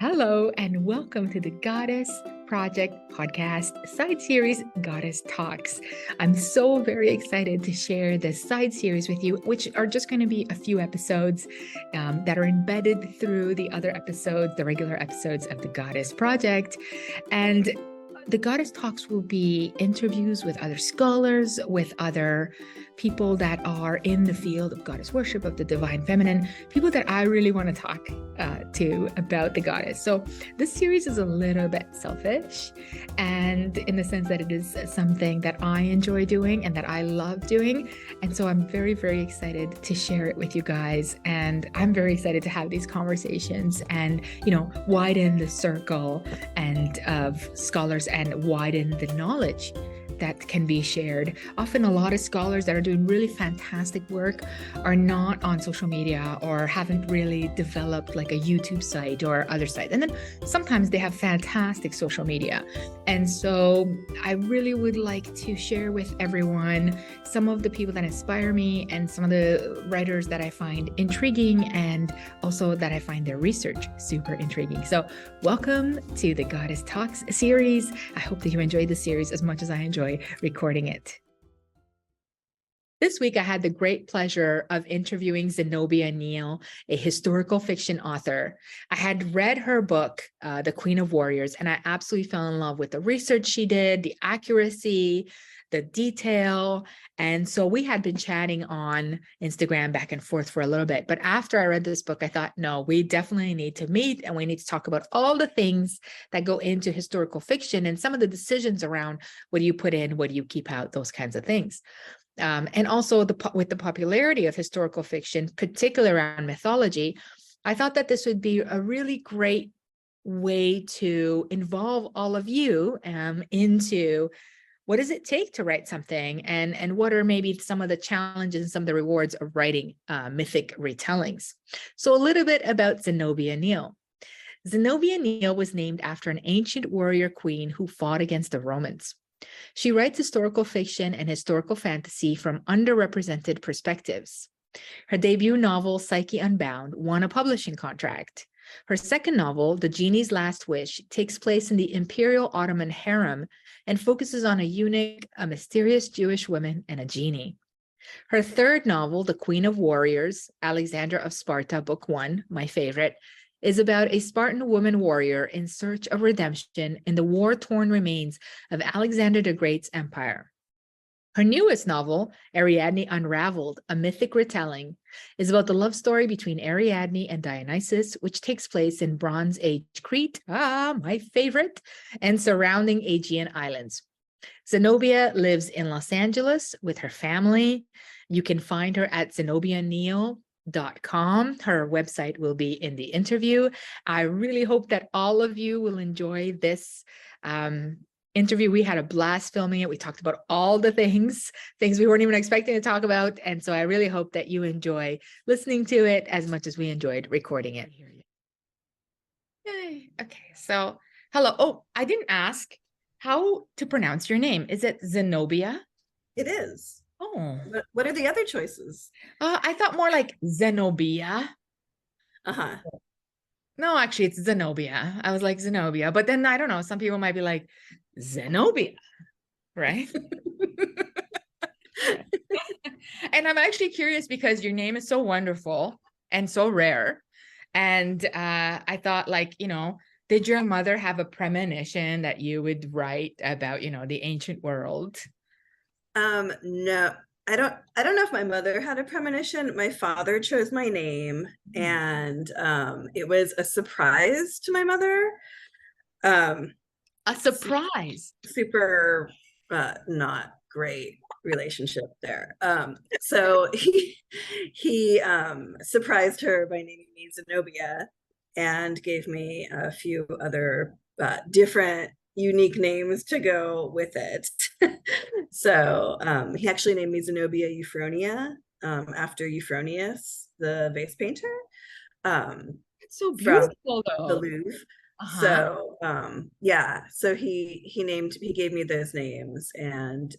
Hello, and welcome to the Goddess Project podcast side series, Goddess Talks. I'm so very excited to share this side series with you, which are just going to be a few episodes that are embedded through the other episodes, the regular episodes of the Goddess Project. And the Goddess Talks will be interviews with other scholars, with other people that are in the field of goddess worship, of the divine feminine, people that I really want to talk to about the goddess. So this series is a little bit selfish, and in the sense that it is something that I enjoy doing and that I love doing. And so I'm very, very excited to share it with you guys. And I'm very excited to have these conversations and, widen the circle and of scholars and widen the knowledge that can be shared. Often a lot of scholars that are doing really fantastic work are not on social media or haven't really developed like a YouTube site or other site. And then sometimes they have fantastic social media. And so I really would like to share with everyone some of the people that inspire me and some of the writers that I find intriguing and also that I find their research super intriguing. So welcome to the Goddess Talks series. I hope that you enjoyed the series as much as I enjoy recording it. This week, I had the great pleasure of interviewing Zenobia Neal, a historical fiction author. I had read her book, The Queen of Warriors, and I absolutely fell in love with the research she did, the accuracy, the detail. And so we had been chatting on Instagram back and forth for a little bit. But after I read this book, I thought, no, we definitely need to meet and we need to talk about all the things that go into historical fiction and some of the decisions around what do you put in, what do you keep out, those kinds of things. And also with the popularity of historical fiction, particularly around mythology, I thought that this would be a really great way to involve all of you into what does it take to write something, and what are maybe some of the challenges and some of the rewards of writing mythic retellings. So a little bit about Zenobia Neal. Zenobia Neal was named after an ancient warrior queen who fought against the Romans. She writes historical fiction and historical fantasy from underrepresented perspectives. Her debut novel, Psyche Unbound, won a publishing contract. Her second novel, The Genie's Last Wish, takes place in the Imperial Ottoman harem and focuses on a eunuch, a mysterious Jewish woman, and a genie. Her third novel, The Queen of Warriors, Alexandra of Sparta, Book 1, my favorite, is about a Spartan woman warrior in search of redemption in the war-torn remains of Alexander the Great's empire. Her newest novel, Ariadne Unraveled, a mythic retelling, is about the love story between Ariadne and Dionysus, which takes place in Bronze Age Crete, my favorite, and surrounding Aegean islands. Zenobia lives in Los Angeles with her family. You can find her at zenobianeal.com. Her website will be in the interview. I really hope that all of you will enjoy this interview. We had a blast filming it. We talked about all the things we weren't even expecting to talk about. And so I really hope that you enjoy listening to it as much as we enjoyed recording it. Yay. Okay, so hello. Oh, I didn't ask how to pronounce your name. Is it Zenobia? It is. Oh. What are the other choices? I thought more like Zenobia. Uh-huh. No, actually, it's Zenobia. I was like Zenobia, but then I don't know. Some people might be like Zenobia, right? And I'm actually curious because your name is so wonderful and so rare. And I thought, did your mother have a premonition that you would write about, the ancient world? No, I don't know if my mother had a premonition. My father chose my name, and it was a surprise to my mother. A surprise. Super not great relationship there. So he surprised her by naming me Zenobia and gave me a few other different unique names to go with it. So he actually named me Zenobia Euphronia after Euphronius, the vase painter. It's so beautiful, from the though. Louvre. Uh-huh. So yeah, so he gave me those names, and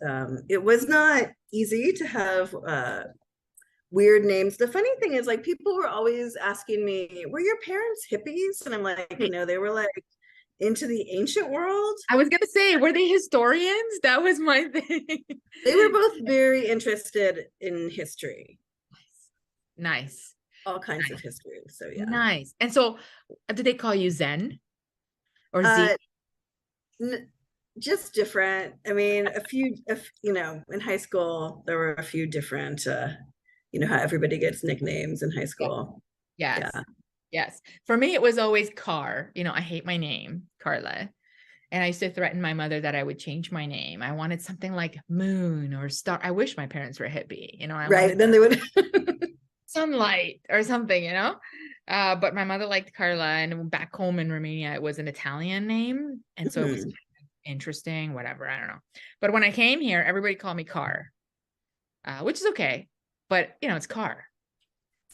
it was not easy to have weird names. The funny thing is, like, people were always asking me, were your parents hippies? And I'm like, no, they were like into the ancient world. I was gonna say, were they historians? That was my thing. They were both very interested in history, Nice. all kinds of history. So yeah. Nice. And so do they call you Zen or Z? Just different. I mean, you know, in high school, there were a few different, you know, how everybody gets nicknames in high school. Yes. Yeah. Yes. For me, it was always Car. You know, I hate my name, Carla. And I used to threaten my mother that I would change my name. I wanted something like Moon or Star. I wish my parents were hippie. You know, I Right. wanted Then they would Sunlight or something, you know? But my mother liked Carla, and back home in Romania, it was an Italian name. And so it was interesting, whatever. I don't know. But when I came here, everybody called me Car, which is okay. But, you know, it's Car,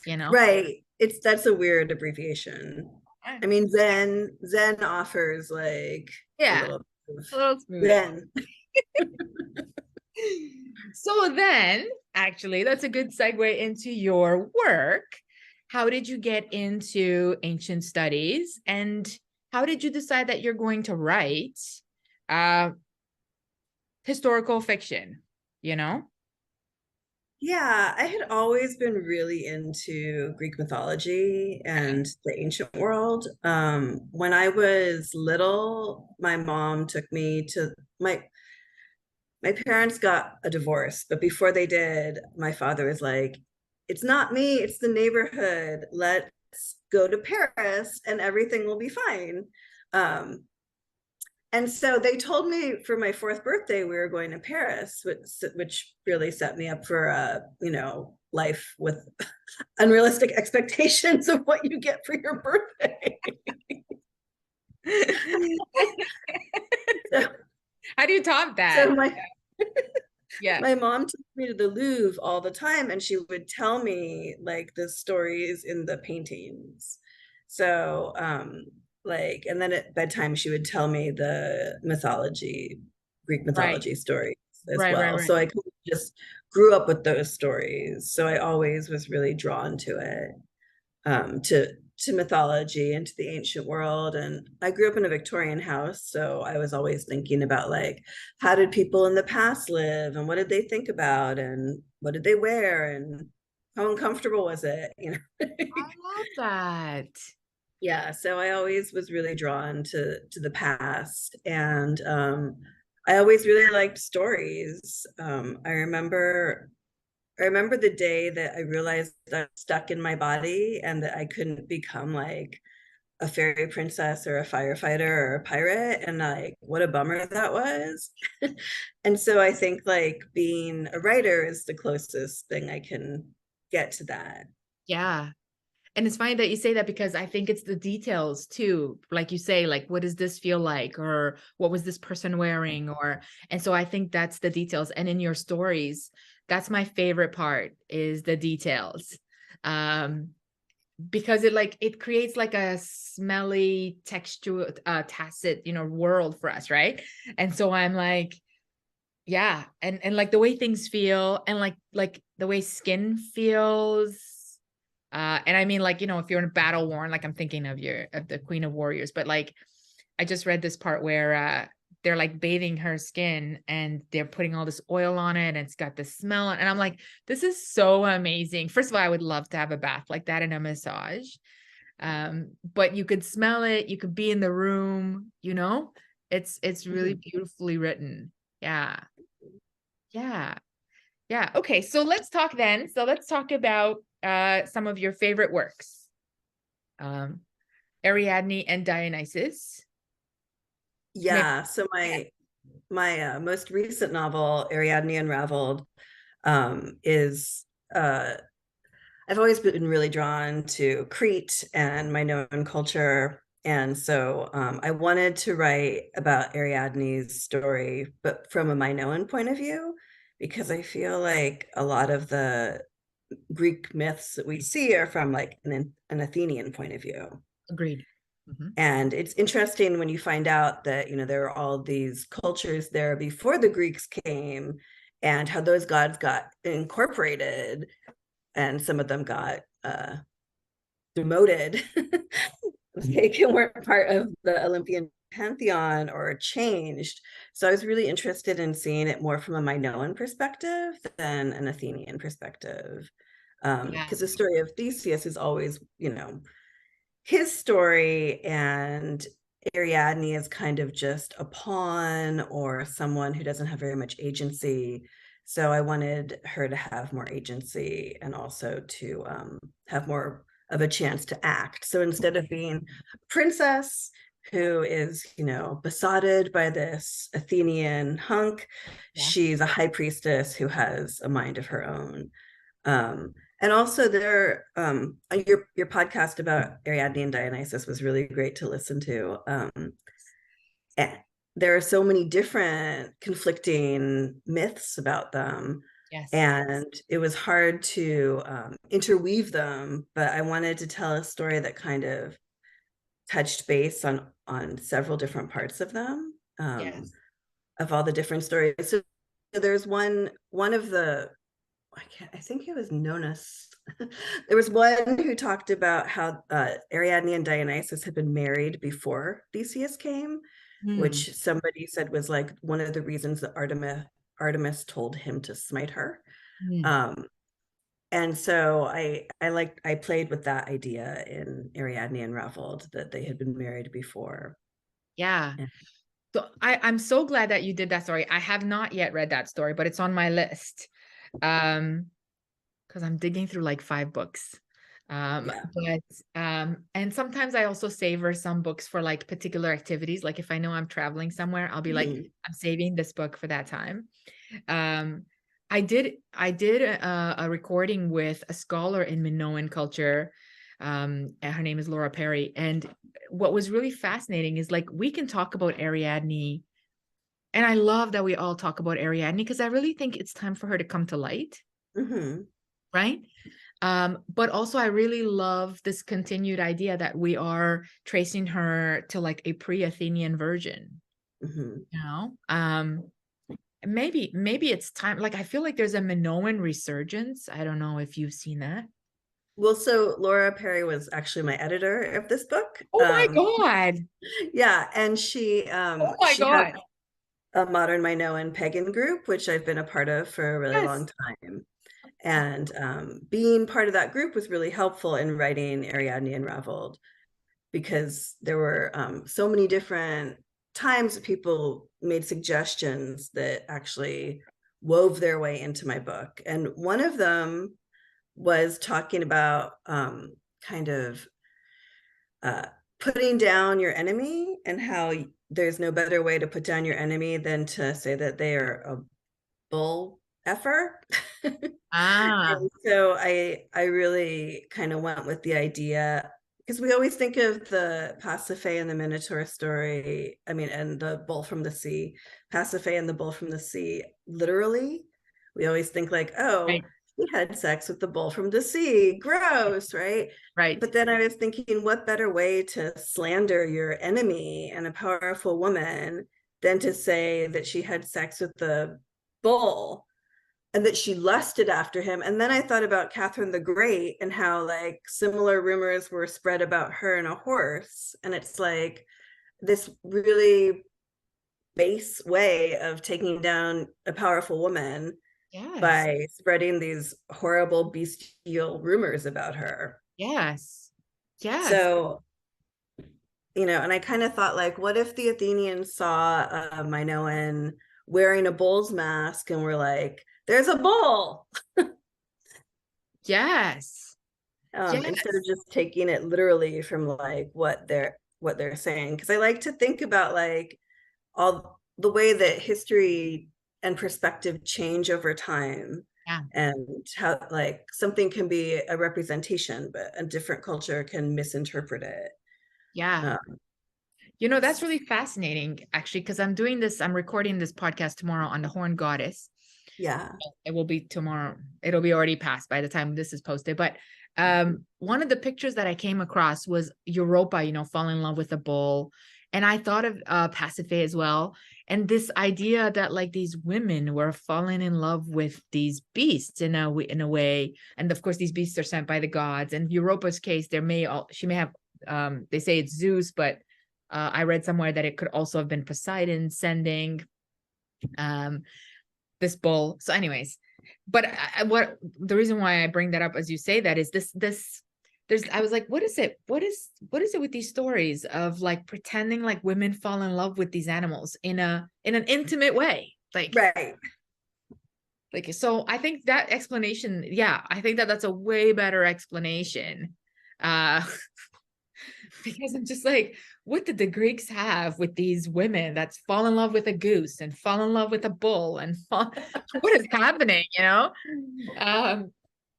you know? right. That's a weird abbreviation. I mean, Zen offers like a Yeah. little A little smooth. Zen. So then, actually, that's a good segue into your work. How did you get into ancient studies, and how did you decide that you're going to write historical fiction, you know? Yeah, I had always been really into Greek mythology and the ancient world. When I was little, my mom took me to my parents got a divorce, but before they did, my father was like, "It's not me, it's the neighborhood. Let's go to Paris and everything will be fine." And so they told me for my 4th birthday we were going to Paris, which really set me up for a, you know, life with unrealistic expectations of what you get for your birthday. So, How do you top that? so Yeah. my mom took me to the Louvre all the time, and she would tell me like the stories in the paintings. So like, and then at bedtime she would tell me the Greek mythology stories as well. So I kind of just grew up with those stories. So I always was really drawn to it, to mythology and to the ancient world. And I grew up in a Victorian house, so I was always thinking about like, how did people in the past live, and what did they think about, and what did they wear, and how uncomfortable was it, you know? I love that. Yeah, so I always was really drawn to the past, and I always really liked stories. I remember the day that I realized that I was stuck in my body and that I couldn't become like a fairy princess or a firefighter or a pirate, and like what a bummer that was. And so I think like being a writer is the closest thing I can get to that. Yeah. And it's funny that you say that, because I think it's the details too. Like you say, like, what does this feel like? Or what was this person wearing? And so I think that's the details. And in your stories, that's my favorite part, is the details. Because it creates like a smelly texture, tacit, you know, world for us. Right. And so I'm like, yeah. And like the way things feel, and like the way skin feels. And I mean, like, you know, if you're in a battle worn, like I'm thinking of the Queen of Warriors, but like, I just read this part where they're like bathing her skin and they're putting all this oil on it, and it's got this smell. And I'm like, this is so amazing. First of all, I would love to have a bath like that and a massage. But you could smell it, you could be in the room, you know, it's really beautifully written. Yeah. Yeah. Yeah. Okay. So let's talk then. So let's talk about some of your favorite works. Ariadne and Dionysus. Yeah. So my most recent novel, Ariadne Unraveled, is I've always been really drawn to Crete and Minoan culture. And so I wanted to write about Ariadne's story, but from a Minoan point of view, because I feel like a lot of the Greek myths that we see are from like an Athenian point of view. Agreed. And it's interesting when you find out that, you know, there are all these cultures there before the Greeks came, and how those gods got incorporated and some of them got demoted. They weren't part of the Olympian pantheon or changed. So I was really interested in seeing it more from a Minoan perspective than an Athenian perspective. Because the story of Theseus is always, his story, and Ariadne is kind of just a pawn or someone who doesn't have very much agency. So I wanted her to have more agency and also to have more of a chance to act. So instead of being a princess who is, besotted by this Athenian hunk, she's a high priestess who has a mind of her own. And also your podcast about Ariadne and Dionysus was really great to listen to. And there are so many different conflicting myths about them. Yes. And it was hard to interweave them, but I wanted to tell a story that kind of touched base on several different parts of them, of all the different stories. So there's one of the, I think it was Nonus. There was one who talked about how Ariadne and Dionysus had been married before Theseus came, which somebody said was like one of the reasons that Artemis told him to smite her. And so I played with that idea in Ariadne Unraveled, that they had been married before. Yeah. So I'm so glad that you did that story. I have not yet read that story, but it's on my list. Because I'm digging through like 5 books. And sometimes I also savor some books for like particular activities. Like if I know I'm traveling somewhere, I'll be like, I'm saving this book for that time. I did a recording with a scholar in Minoan culture. And her name is Laura Perry. And what was really fascinating is like, we can talk about Ariadne. And I love that we all talk about Ariadne because I really think it's time for her to come to light. Right. But also I really love this continued idea that we are tracing her to like a pre-Athenian version. Maybe it's time. Like, I feel like there's a Minoan resurgence. I don't know if you've seen that. Well, so Laura Perry was actually my editor of this book. Oh my God. Yeah. And she, oh my God. had a modern Minoan pagan group, which I've been a part of for a really long time. And being part of that group was really helpful in writing Ariadne Unraveled, because there were so many different times people made suggestions that actually wove their way into my book. And one of them was talking about kind of putting down your enemy, and how there's no better way to put down your enemy than to say that they are a bull effer. And so I really kind of went with the idea, because we always think of the Pasiphae and the Minotaur story, and the bull from the sea, Pasiphae and the bull from the sea, literally. We always think like, oh, he had sex with the bull from the sea, gross, right? But then I was thinking, what better way to slander your enemy and a powerful woman than to say that she had sex with the bull and that she lusted after him. And then I thought about Catherine the Great and how like similar rumors were spread about her and a horse. And it's like this really base way of taking down a powerful woman by spreading these horrible bestial rumors about her. So, and I kind of thought like, what if the Athenians saw a Minoan wearing a bull's mask and were like, there's a bull. Instead of just taking it literally from like what they're saying. Because I like to think about like all the way that history and perspective change over time, and how like something can be a representation, but a different culture can misinterpret it. That's really fascinating, actually, because I'm recording this podcast tomorrow on the Horned Goddess. It will be tomorrow. It'll be already passed by the time this is posted. But one of the pictures that I came across was Europa, fall in love with a bull. And I thought of Pasiphae as well. And this idea that like these women were falling in love with these beasts in a way. And of course, these beasts are sent by the gods. And Europa's case, she may have they say it's Zeus, but I read somewhere that it could also have been Poseidon sending this bull. So anyways, but what the reason why I bring that up as you say that is this I was like, what is it with these stories of like pretending like women fall in love with these animals in an intimate way, like Right. like, so I think that explanation, yeah, I think that that's a way better explanation. Because I'm just like, what did the Greeks have with these women that's fall in love with a goose and fall in love with a bull and what is happening, you know?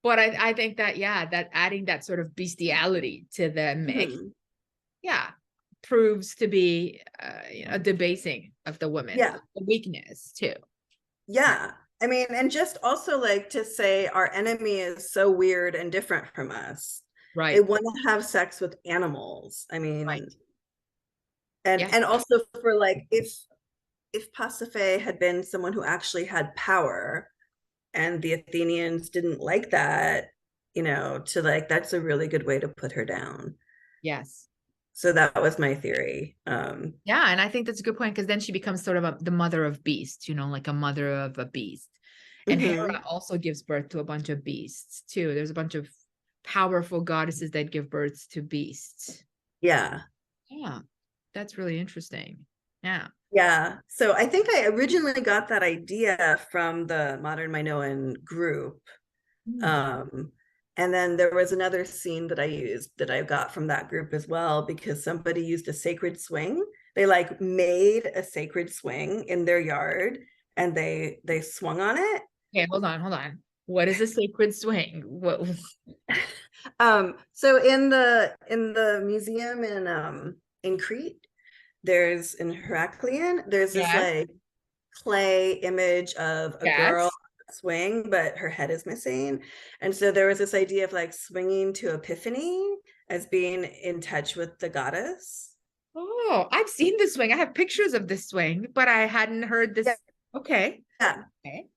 But I think that, yeah, that adding that sort of bestiality to the mix, yeah, proves to be a debasing of the woman, Yeah. a weakness too. Yeah. I mean, and just also like to say our enemy is so weird and different from us. Right. They want to have sex with animals. I mean, Right. and also for like if Pasiphae had been someone who actually had power and the Athenians didn't like that, you know, to like that's a really good way to put her down. Yes. So that was my theory. Yeah, and I think that's a good point because then she becomes sort of the mother of beasts, you know, like a mother of a beast. And Hera also gives birth to a bunch of beasts too. There's a bunch of powerful goddesses that give birth to beasts. Yeah. Yeah, that's really interesting. Yeah. Yeah. So I think I originally got that idea from the Modern Minoan group. And then there was another scene that I used that I got from that group as well, because somebody used a sacred swing. They like made a sacred swing in their yard and they swung on it. Okay, hold on. What is a sacred swing? What? So in the museum in Crete, there's in Heraklion, there's this like clay image of a girl swing, but her head is missing. And so there was this idea of like swinging to Epiphany as being in touch with the goddess. Oh, I've seen the swing. I have pictures of this swing, but I hadn't heard this. Yeah. Okay. Yeah. Okay.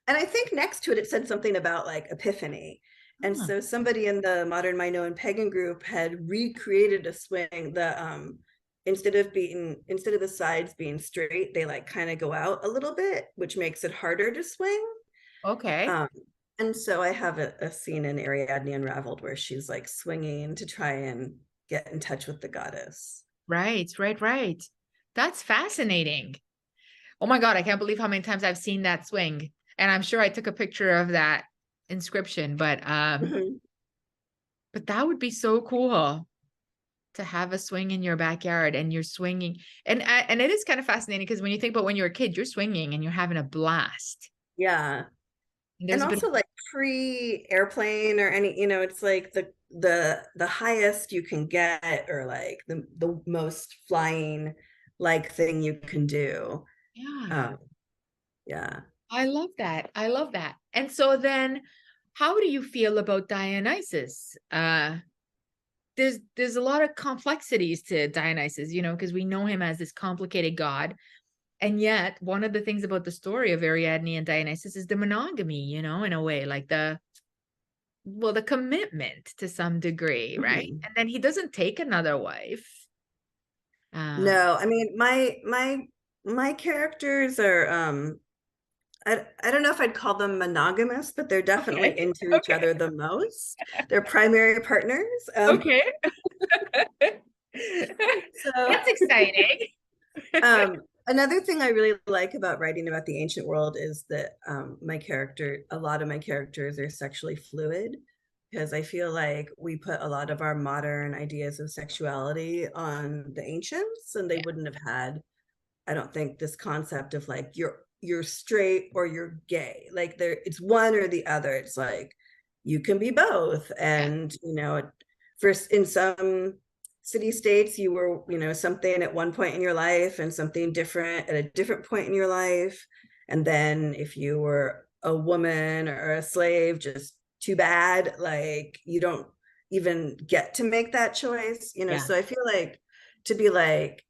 And I think next to it, it said something about like Epiphany. And so somebody in the Modern Minoan pagan group had recreated a swing. Instead of the sides being straight, they like kind of go out a little bit, which makes it harder to swing. Okay. And so I have a scene in Ariadne Unraveled where she's like swinging to try and get in touch with the goddess. Right. That's fascinating. Oh my God, I can't believe how many times I've seen that swing. And I'm sure I took a picture of that inscription, but that would be so cool to have a swing in your backyard and you're swinging. And it is kind of fascinating because when you think about when you're a kid, you're swinging and you're having a blast. Yeah. And also like pre-airplane or any, you know, it's like the highest you can get or like the most flying like thing you can do. Yeah. I love that. And so then how do you feel about Dionysus? There's a lot of complexities to Dionysus, you know, because we know him as this complicated god. And yet one of the things about the story of Ariadne and Dionysus is the monogamy, you know, in a way, like the commitment to some degree, right? And then he doesn't take another wife. No, I mean, my characters are, I don't know if I'd call them monogamous, but they're definitely into each other the most. They're primary partners. Okay. So that's exciting. Another thing I really like about writing about the ancient world is that a lot of my characters are sexually fluid, because I feel like we put a lot of our modern ideas of sexuality on the ancients, and they wouldn't have had, I don't think, this concept of like you're straight or you're gay. Like it's one or the other. It's like you can be both. And you know, first in some city states you were, you know, something at one point in your life and something different at a different point in your life. And then if you were a woman or a slave, just too bad, like you don't even get to make that choice, you know. So I feel like to be like,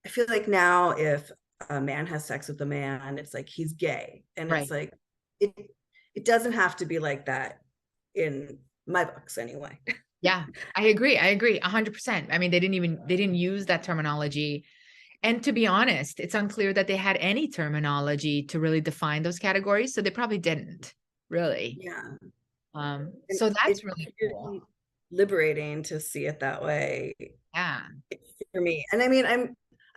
I feel like now if a man has sex with a man, it's like he's gay. And Right. it's like it it doesn't have to be like that in my books anyway. Yeah, I agree. I agree 100%. I mean, they didn't use that terminology. And to be honest, it's unclear that they had any terminology to really define those categories. So they probably didn't really. Yeah. And So that's it's really cool. really liberating to see it that way Yeah. for me. And I mean,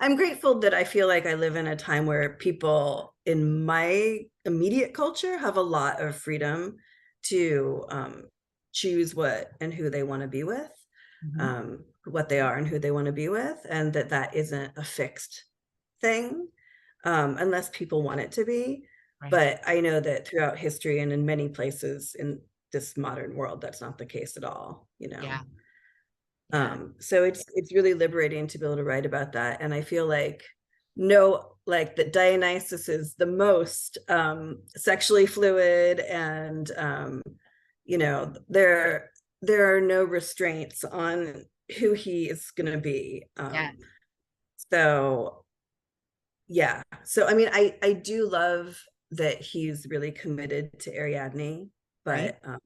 I'm grateful that I feel like I live in a time where people in my immediate culture have a lot of freedom to choose what and who they want to be with, Mhm. what they are and who they want to be with, and that that isn't a fixed thing, unless people want it to be. Right. But I know that throughout history and in many places in this modern world, that's not the case at all, you Yeah. know. Yeah. So it's really liberating to be able to write about that. And I feel like no, like that Dionysus is the most sexually fluid, and you know, there are no restraints on who he is gonna be. Yeah. So yeah. So I mean, I do love that he's really committed to Ariadne, Right. but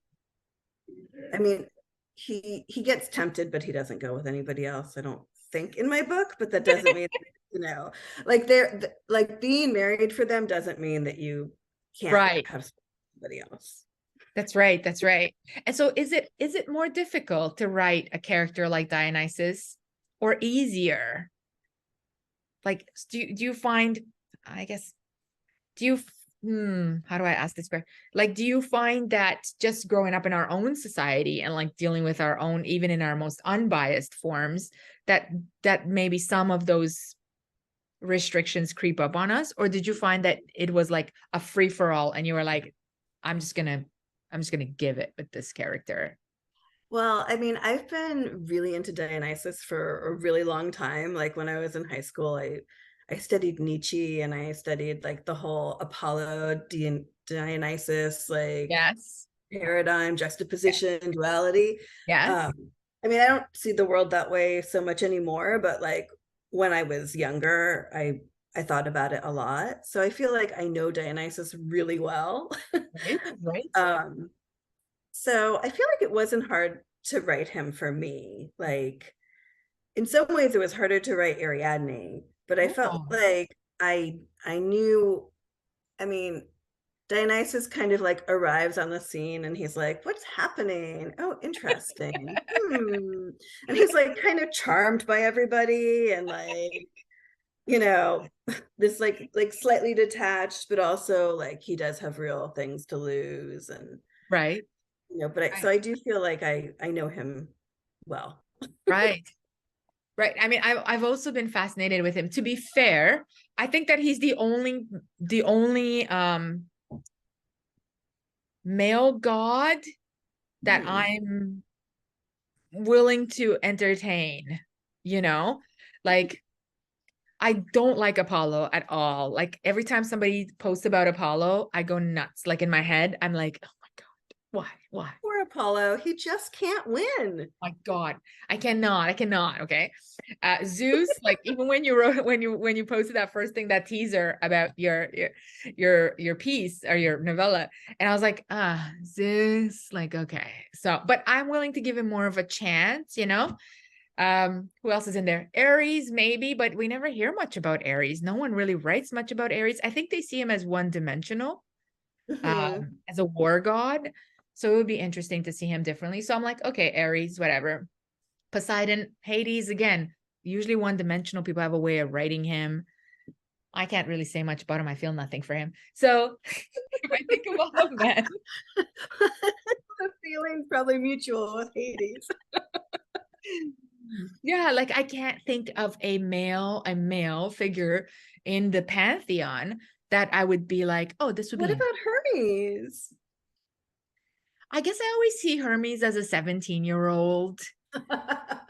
I mean, he gets tempted, but he doesn't go with anybody else, I don't think, in my book, but that doesn't mean, you know, like like being married for them doesn't mean that you can't Right. have somebody else. That's right. That's right. And so is it more difficult to write a character like Dionysus or easier? Like do you find, I guess, do you how do I ask this question? Like, do you find that just growing up in our own society and like dealing with our own, even in our most unbiased forms, that maybe some of those restrictions creep up on us? Or did you find that it was like a free for all and you were like, I'm just gonna give it with this character? Well, I mean, I've been really into Dionysus for a really long time. Like when I was in high school, I studied Nietzsche, and I studied like the whole Apollo Dionysus like Yes. paradigm, Yeah. juxtaposition, duality. Yes. Um, I mean, I don't see the world that way so much anymore, but like when I was younger, I thought about it a lot. So I feel like I know Dionysus really well. Right. Right. um, so I feel like it wasn't hard to write him for me. Like in some ways it was harder to write Ariadne, but I felt Oh. like I knew, I mean, Dionysus kind of like arrives on the scene and he's like, "What's happening? Oh, interesting. Hmm." And he's like kind of charmed by everybody, and like, you know, this like slightly detached, but also like he does have real things to lose, and Right. you know, but so Right. I do feel like I know him well. Right. Right. I mean, I've also been fascinated with him. To be fair, I think that he's the only male god that Hmm. I'm willing to entertain, you know? Like I don't like Apollo at all. Like every time somebody posts about Apollo, I go nuts. Like in my head, I'm like, oh my God, why? Why? Poor Apollo, he just can't win. My God, I cannot. Okay. Zeus, like even when you wrote, when you posted that first thing, that teaser about your piece or your novella, and I was like, Zeus, like, okay. So, but I'm willing to give him more of a chance, you know? Who else is in there? Ares, maybe, but we never hear much about Ares. No one really writes much about Ares. I think they see him as one-dimensional, Hmm. as a war god. So it would be interesting to see him differently. So I'm like, okay, Ares, whatever. Poseidon, Hades, again, usually one-dimensional. People have a way of writing him. I can't really say much about him. I feel nothing for him. So if I think of all of that, The feeling's probably mutual with Hades. yeah, like I can't think of a male figure in the pantheon that I would be like, oh, this would What be him. about Hermes? I guess I always see Hermes as a 17-year-old.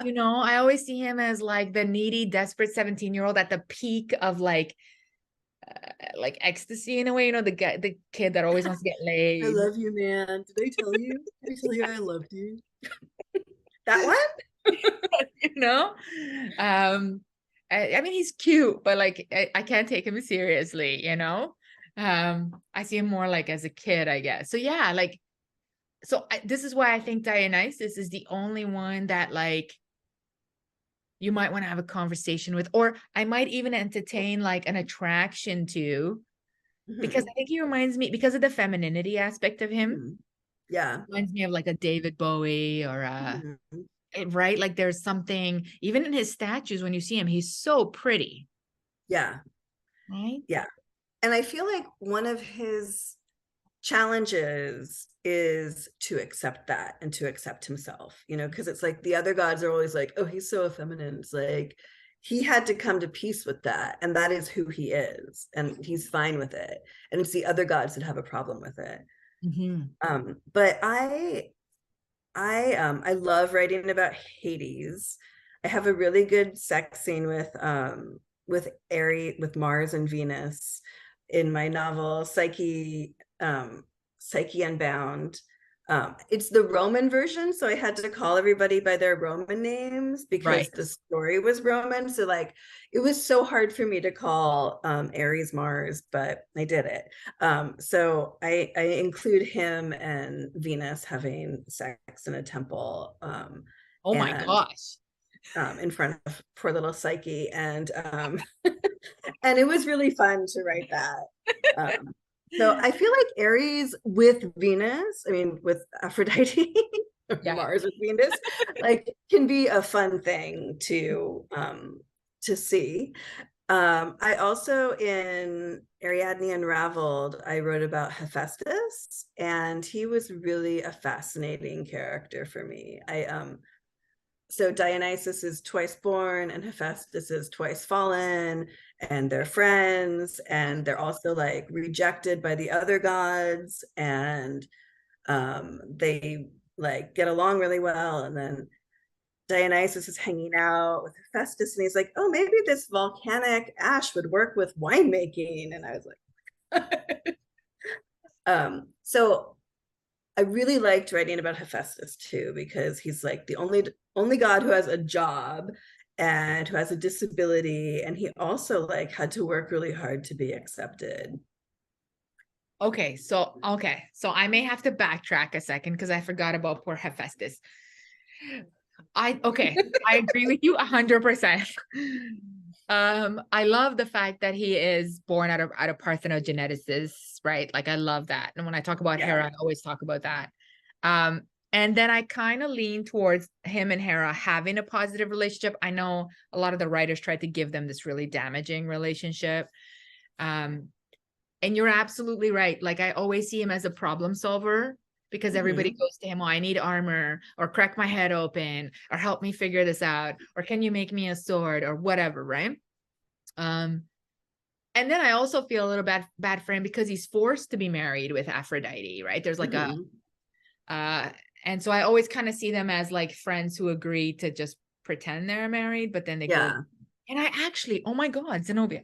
You know, I always see him as like the needy, desperate 17-year-old at the peak of like ecstasy in a way, you know, the kid that always wants to get I laid. love you, man. Did I tell you? Did I tell you I loved you? That one? you know? I mean, he's cute, but like, I can't take him seriously, you know? I see him more like as a kid, I guess. So yeah, like, this is why I think Dionysus is the only one that like you might want to have a conversation with, or I might even entertain like an attraction to, because Mhm. I think he reminds me, because of the femininity aspect of him, Mhm. Yeah. reminds me of like a David Bowie or Mhm. right? Like there's something, even in his statues, when you see him, he's so pretty, Yeah. right? Yeah. And I feel like one of his challenges is to accept that and to accept himself, because it's like the other gods are always like, oh, he's so effeminate. It's like he had to come to peace with that. And that is who he is. And he's fine with it. And it's the other gods that have a problem with it. Mm-hmm. But I love writing about Hades. I have a really good sex scene with Ares, with Mars and Venus in my novel Psyche Unbound. It's the Roman version, so I had to call everybody by their Roman names because Right. the story was Roman. So like it was so hard for me to call Ares Mars, but I did it. So I include him and Venus having sex in a temple, Oh my and gosh. in front of poor little Psyche, and and it was really fun to write that. Um, so I feel like Aries with Venus, I mean with Aphrodite, or Yeah. Mars with Venus, like can be a fun thing to see. I also, in Ariadne Unraveled, I wrote about Hephaestus, and he was really a fascinating character for me. So Dionysus is twice born and Hephaestus is twice fallen, and they're friends, and they're also like rejected by the other gods, and they like get along really well. And then Dionysus is hanging out with Hephaestus, and he's like, oh, maybe this volcanic ash would work with winemaking. And I was like, so I really liked writing about Hephaestus too, because he's like the only god who has a job and who has a disability, and he also like had to work really hard to be accepted. Okay, so I may have to backtrack a second because I forgot about poor Hephaestus. I agree with you 100%. I love the fact that he is born out of parthenogenesis, right? Like I love that. And when I talk about Yeah. Hera, I always talk about that. And then I kind of lean towards him and Hera having a positive relationship. I know a lot of the writers tried to give them this really damaging relationship. And you're absolutely right. Like I always see him as a problem solver because everybody Mhm. goes to him, oh, I need armor, or crack my head open, or help me figure this out, or can you make me a sword, or whatever, right? And then I also feel a little bad for him because he's forced to be married with Aphrodite, right? There's like Mhm. uh and so I always kind of see them as like friends who agree to just pretend they're married, but then they go. Yeah. And I actually, oh my God, Zenobia,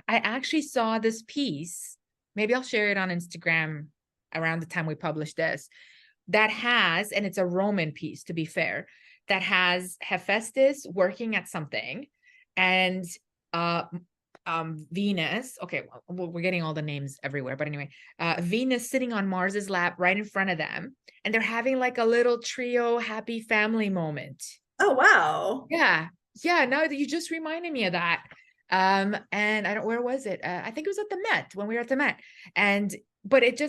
I actually saw this piece. Maybe I'll share it on Instagram around the time we publish this. That has, and it's a Roman piece to be fair, that has Hephaestus working at something, and uh Venus. Okay, well, we're getting all the names everywhere, but anyway, Venus sitting on Mars's lap right in front of them, and they're having like a little trio happy family moment. Oh, wow. Yeah. Yeah. Now that you just reminded me of that. And I don't, where was it? I think it was at the Met when we were at the Met. And, but it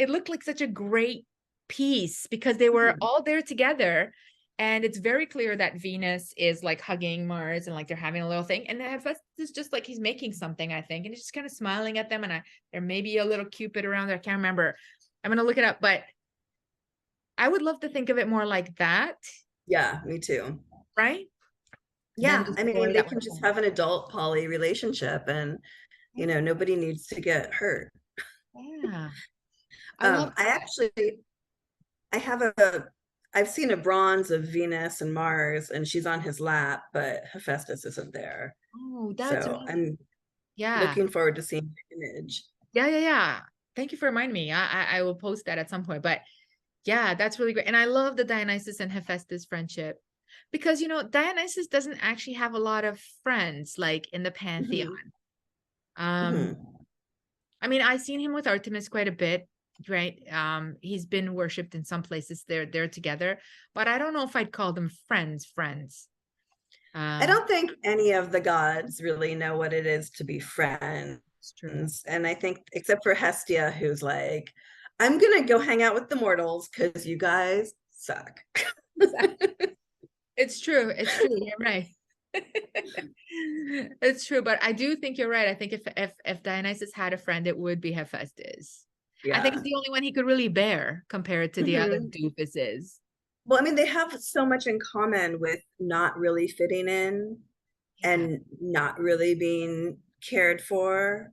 looked like such a great piece because they were Mhm. all there together. And it's very clear that Venus is like hugging Mars and like they're having a little thing. And Hephaestus is just like he's making something, I think. And he's just kind of smiling at them. And there may be a little Cupid around there. I can't remember. I'm going to look it up. But I would love to think of it more like that. Yeah, me too. Right? Than Yeah, the I mean, story they that can we're just telling. have an adult poly relationship, and nobody needs to get hurt. Yeah, I love I that. actually I have I've seen a bronze of Venus and Mars, and she's on his lap, but Hephaestus isn't there. Oh, that's So really, I'm yeah. looking forward to seeing the image. Yeah. Thank you for reminding me. I will post that at some point. But yeah, that's really great. And I love the Dionysus and Hephaestus friendship. Because, Dionysus doesn't actually have a lot of friends, like in the pantheon. Mhm. Um, Mhm. I mean, I've seen him with Artemis quite a bit, right? He's been worshipped in some places. They're together, but I don't know if I'd call them friends. I Um, don't think any of the gods really know what it is to be friends. it's true. And I think, except for Hestia, who's like, I'm going to go hang out with the mortals because you guys suck. It's true. It's true. You're right. It's true, but I do think you're right. I think if Dionysus had a friend, it would be Hephaestus. I think Yeah. it's the only one he could really bear compared to the other Mhm. doofuses. Well, I mean, they have so much in common with not really fitting in Yeah. and not really being cared for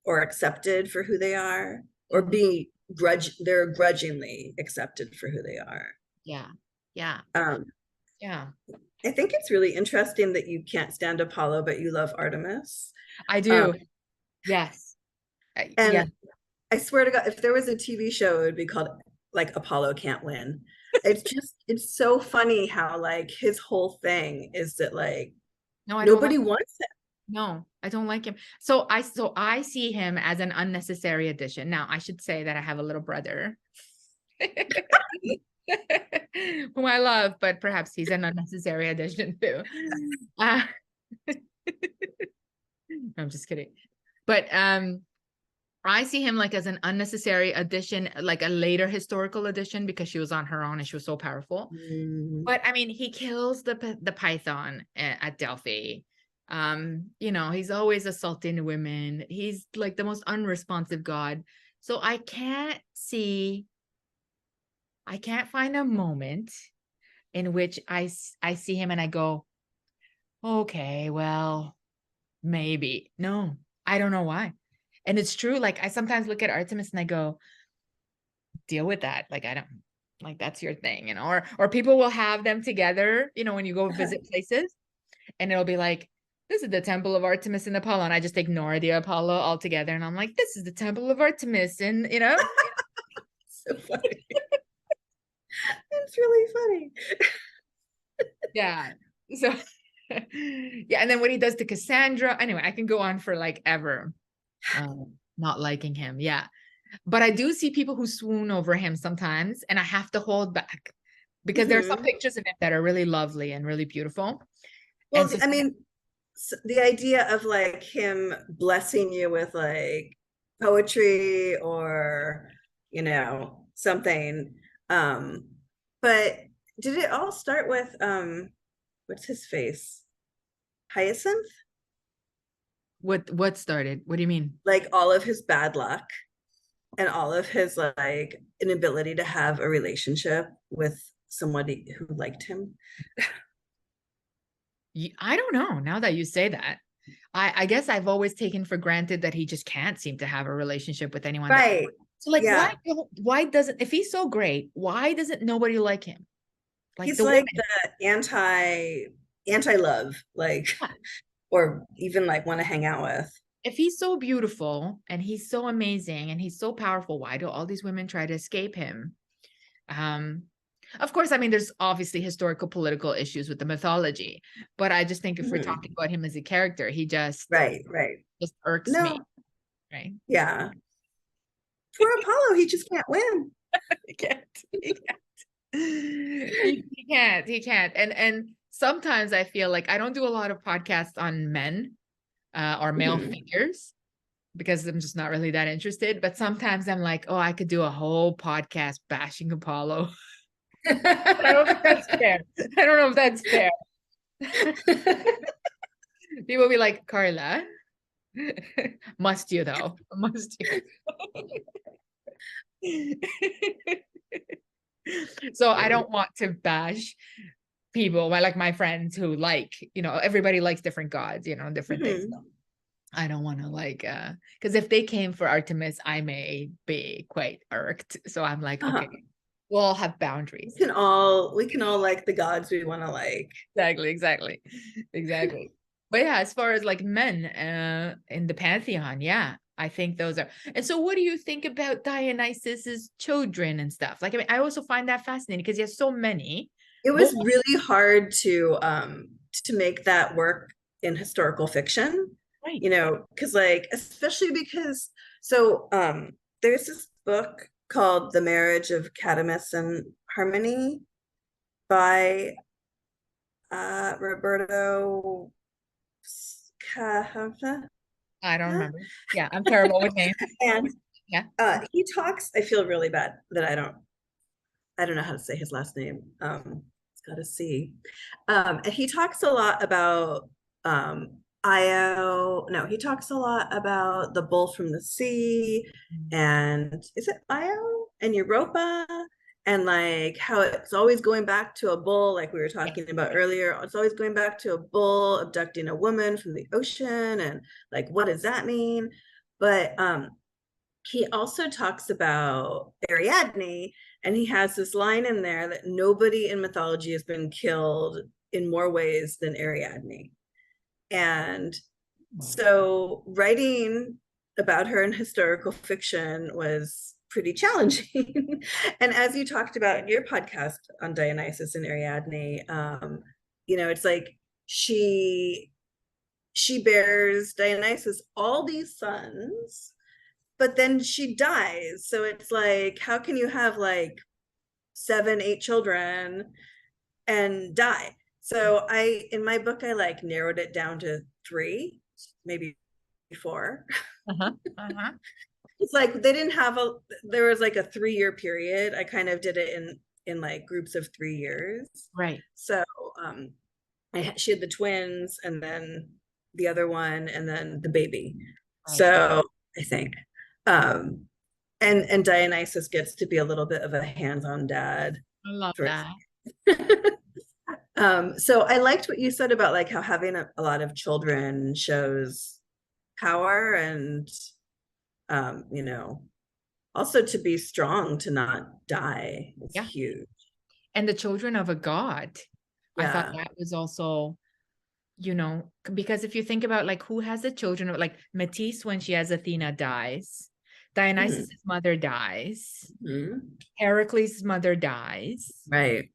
or accepted for who they are, or Mhm. they're grudgingly accepted for who they are. Yeah. Yeah. Um, Yeah. I think it's really interesting that you can't stand Apollo, but you love Artemis. I Um, do. Yes. Yeah. and I swear to God, if there was a TV show, it would be called like Apollo Can't Win. It's so funny how like his whole thing is that like No, I don't like nobody wants him. no, I don't like him. So I see him as an unnecessary addition. Now, I should say that I have a little brother whom I love, but perhaps he's an unnecessary addition too. Uh, I'm just kidding. But I see him like as an unnecessary addition, like a later historical addition because she was on her own and she was so powerful. Mm. But I mean, he kills the python at Delphi. He's always assaulting women. He's like the most unresponsive god. So I can't find a moment in which I see him and I go, okay, well, maybe. No, I don't know why. And it's true. Like I sometimes look at Artemis and I go, deal with that. Like I don't like that's your thing, or people will have them together, when you go visit places and it'll be like, this is the temple of Artemis and Apollo. And I just ignore the Apollo altogether. And I'm like, this is the temple of Artemis. And So funny. It's really funny. yeah. So yeah. And then what he does to Cassandra, anyway, I can go on for like ever. Not liking him. Yeah. But I do see people who swoon over him sometimes, and I have to hold back because there are some Mhm. pictures of him that are really lovely and really beautiful. And Well, so I mean, the idea of like him blessing you with like poetry or something. um but did it all start with what's his face, Hyacinth? what started? What do you mean? Like all of his bad luck and all of his like inability to have a relationship with somebody who liked him. I don't know. Now that you say that, I guess I've always taken for granted that he just can't seem to have a relationship with anyone that. Right. So like, Yeah. why doesn't, if he's so great, why doesn't nobody like him? Like He's the women. like the anti love, like, Yeah. or even like want to hang out with. If he's so beautiful and he's so amazing and he's so powerful, why do all these women try to escape him? Um, of course, I mean, there's obviously historical political issues with the mythology, but I just think if we're Mhm. talking about him as a character, he Right. just irks me, No, right? yeah. Poor Apollo, he just can't win. He can't. He can't. He can't. He can't. And sometimes I feel like I don't do a lot of podcasts on men or male Mhm. figures because I'm just not really that interested. But sometimes I'm like, oh, I could do a whole podcast bashing Apollo. But I don't think that's fair. I don't know if that's fair. People be like, Carla, must you though? Must you? So I don't want to bash people, like my friends who everybody likes different gods, different things. So Mhm. I don't want to because if they came for Artemis, I may be quite irked. So I'm like, Uh-huh. okay, we'll all have boundaries. We can all like the gods we want to like. Exactly. But yeah, as far as like men in the pantheon, yeah, I think those are. And so what do you think about Dionysus's children and stuff? Like, I mean, I also find that fascinating because he has so many. it But was really hard to make that work in historical fiction, right. you know, because like especially because so there's this book called The Marriage of Cadmus and Harmony by Roberto Scafa. I don't remember. Yeah, I'm terrible with names. And Yeah. he talks, I feel really bad that I don't know how to say his last name. It's got a C. And he talks a lot about Io. No, he talks a lot about the bull from the sea, and is it Io and Europa? And like how it's always going back to a bull, like we were Yeah. talking about earlier. It's always going back to a bull abducting a woman from the ocean, and like what does that mean? But he also talks about Ariadne, and he has this line in there that nobody in mythology has been killed in more ways than Ariadne. And so writing about her in historical fiction was pretty challenging. And as you talked about in your podcast on Dionysus and Ariadne, you know, it's like she bears Dionysus all these sons, but then she dies. So it's like, how can you have like 7, 8 children and die? So in my book, I like narrowed it down to 3, maybe 4. Uh-huh. Uh-huh. It's like they didn't have there was like a 3-year period. I kind of did it in like groups of 3 years. Right. So she had the twins and then the other one and then the baby. Right. So I think um and Dionysus gets to be a little bit of a hands-on dad. I love that. So I liked what you said about like how having a lot of children shows power and you know, also to be strong, to not die. It's Yeah. huge. And the children of a god. I thought Yeah. that was also, you know, because if you think about like who has the children of like Matisse when she has Athena dies, Dionysus' mother dies, Heracles' mother dies. Right.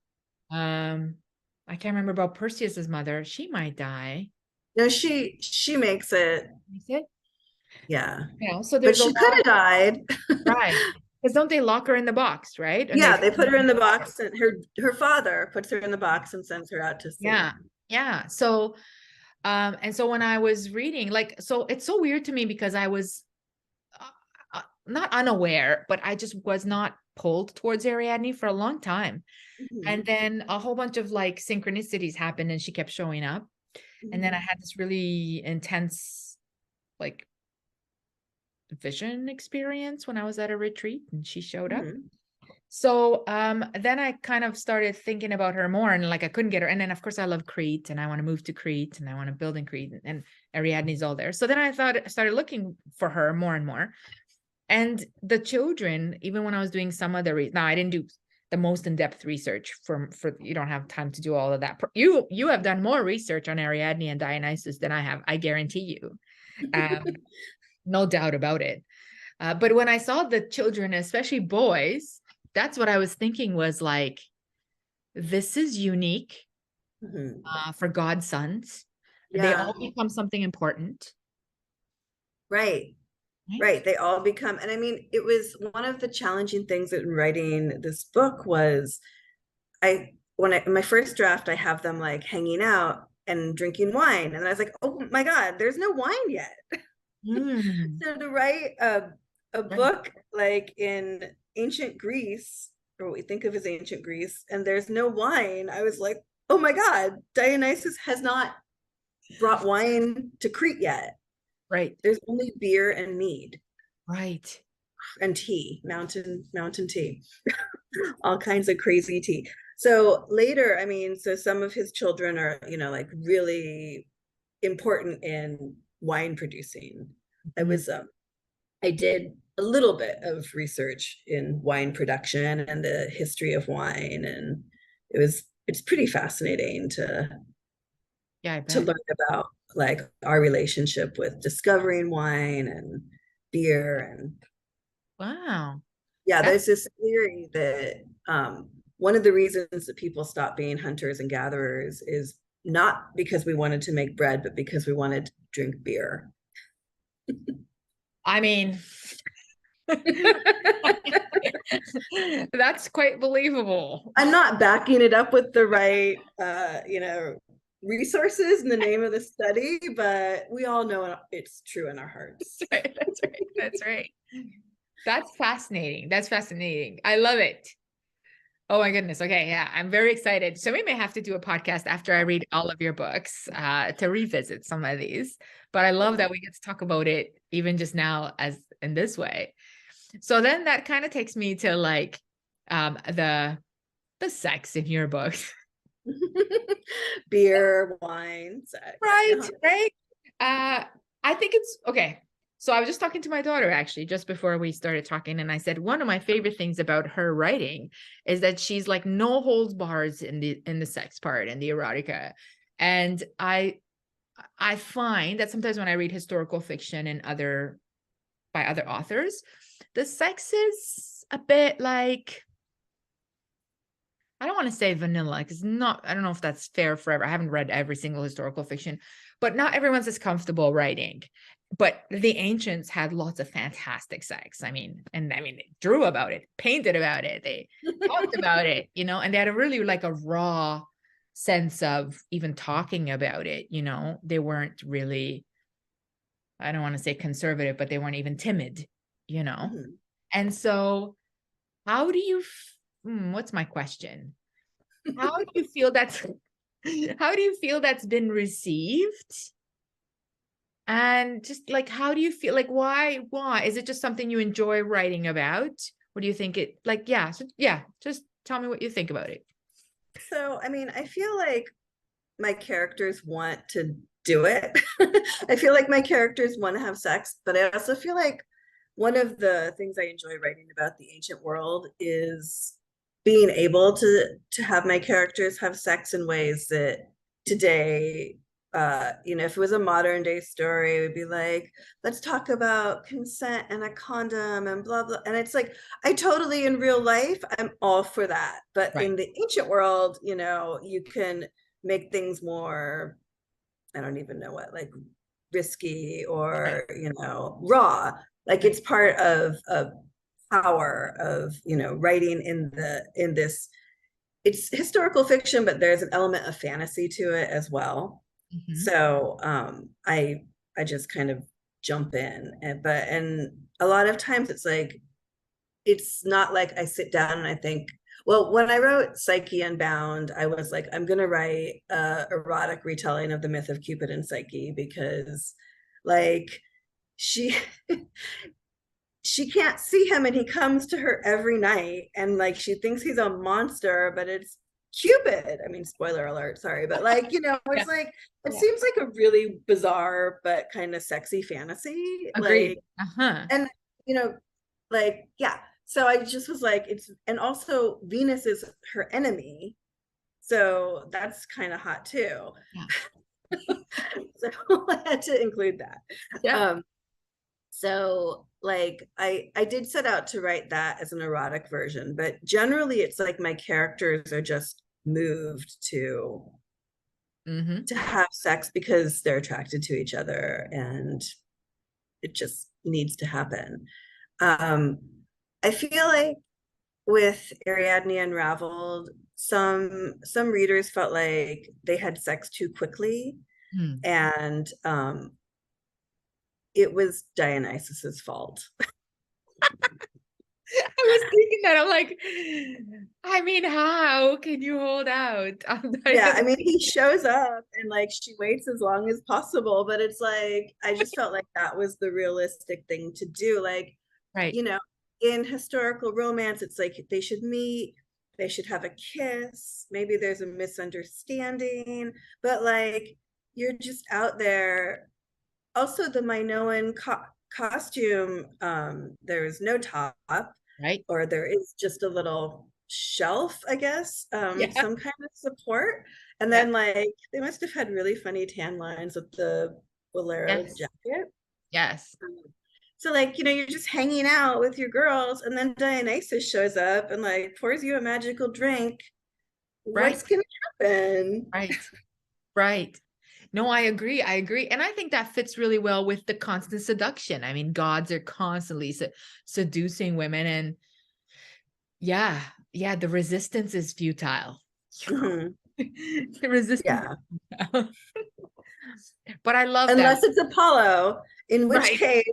I can't remember about Perseus's mother. She might die. No, she makes it. Is it? Yeah. You know, so But there's a she could lot, have died. right? Because don't they lock her in the box, right? And Yeah, they put her in the box, and her father puts her in the box and sends her out to sea. yeah, yeah. So, and so when I was reading, like, so it's so weird to me because I was not unaware, but I just was not pulled towards Ariadne for a long time. And then a whole bunch of like synchronicities happened and she kept showing up. And then I had this really intense, like, vision experience when I was at a retreat and she showed up. So then I kind of started thinking about her more and like I couldn't get her. And then of course I love Crete and I want to move to Crete and I want to build in Crete and Ariadne's all there. So then I started looking for her more and more. And the children, even when I was doing some other now I didn't do the most in-depth research for you don't have time to do all of that. You have done more research on Ariadne and Dionysus than I have, I guarantee you. No doubt about it. But when I saw the children, especially boys, that's what I was thinking was like, this is unique for godsons. Yeah. They all become something important. Right. Right. They all become, and I mean, it was one of the challenging things in writing this book was in my first draft, I have them like hanging out and drinking wine. And I was like, oh my God, there's no wine yet. So to write a book like in ancient Greece, or what we think of as ancient Greece, and there's no wine, I was like, oh my God, Dionysus has not brought wine to Crete yet. Right. There's only beer and mead. Right. And tea, mountain tea, all kinds of crazy tea. So later, I mean, so some of his children are, you know, like really important in wine producing. I did a little bit of research in wine production and the history of wine, and it's pretty fascinating to learn about like our relationship with discovering wine and beer and wow. yeah, there's this theory that one of the reasons that people stopped being hunters and gatherers is not because we wanted to make bread, but because we wanted to drink beer. I mean, that's quite believable. I'm not backing it up with the right, resources in the name of the study, but we all know it's true in our hearts. That's right. That's right. That's fascinating. That's fascinating. I love it. Oh my goodness. Okay. Yeah. I'm very excited. So we may have to do a podcast after I read all of your books to revisit some of these. But I love that we get to talk about it even just now as in this way. So then that kind of takes me to like the sex in your books. Beer, wine, sex. Right. Right. I think it's okay. So I was just talking to my daughter actually just before we started talking, and I said one of my favorite things about her writing is that she's like no holds bars in the sex part and the erotica. And I find that sometimes when I read historical fiction and by other authors, the sex is a bit like, I don't want to say vanilla because I don't know if that's fair forever. I haven't read every single historical fiction, but not everyone's as comfortable writing. But the ancients had lots of fantastic sex. They drew about it, painted about it, they talked about it, and they had a really like a raw sense of even talking about it. They weren't really, I don't want to say conservative, but they weren't even timid, Mm-hmm. And so how do you, what's my question? How do you feel that's been received? And just like, how do you feel like, why is it just something you enjoy writing about? What do you think it like? Yeah. So yeah, just tell me what you think about it. So, I feel like my characters want to do it. I feel like my characters want to have sex, but I also feel like one of the things I enjoy writing about the ancient world is being able to have my characters have sex in ways that today, if it was a modern day story, it would be like, let's talk about consent and a condom and blah blah. And it's like, I totally, in real life, I'm all for that. But Right. in the ancient world, you can make things more, I don't even know what, like risky or, raw. Like it's part of power of, writing in this, it's historical fiction, but there's an element of fantasy to it as well. Mm-hmm. So I just kind of jump in, and a lot of times it's like, it's not like I sit down and I think, well, when I wrote Psyche Unbound, I was like, I'm going to write a erotic retelling of the myth of Cupid and Psyche, because like she she can't see him and he comes to her every night, and like she thinks he's a monster, but it's Cupid. Spoiler alert, sorry, but like, it's Yeah. like, it Yeah. seems like a really bizarre but kind of sexy fantasy. Agreed. Like, and like, yeah. So I just was like, and also Venus is her enemy. So that's kind of hot too. Yeah. So I had to include that. Yeah. So like I did set out to write that as an erotic version, but generally it's like my characters are just moved to have sex because they're attracted to each other and it just needs to happen. I feel like with Ariadne Unraveled, some readers felt like they had sex too quickly, and it was Dionysus's fault. I was thinking that. I'm like, how can you hold out? Yeah, he shows up and like she waits as long as possible, but it's like, I just felt like that was the realistic thing to do. Like, right. In historical romance, it's like they should meet, they should have a kiss, maybe there's a misunderstanding, but like you're just out there. Also, the Minoan costume, there's no top, Right. or there is just a little shelf, I guess, Yeah. some kind of support. And Yeah. then like they must have had really funny tan lines with the bolero Yes. jacket. Yes. So like, you're just hanging out with your girls, and then Dionysus shows up and like pours you a magical drink. Right, What's gonna happen? right, right. No, I agree. I agree. And I think that fits really well with the constant seduction. I mean, gods are constantly seducing women. And yeah, yeah, the resistance is futile. Mhm. The resistance Yeah. is futile. But I love that. Unless it's Apollo, in which Right. case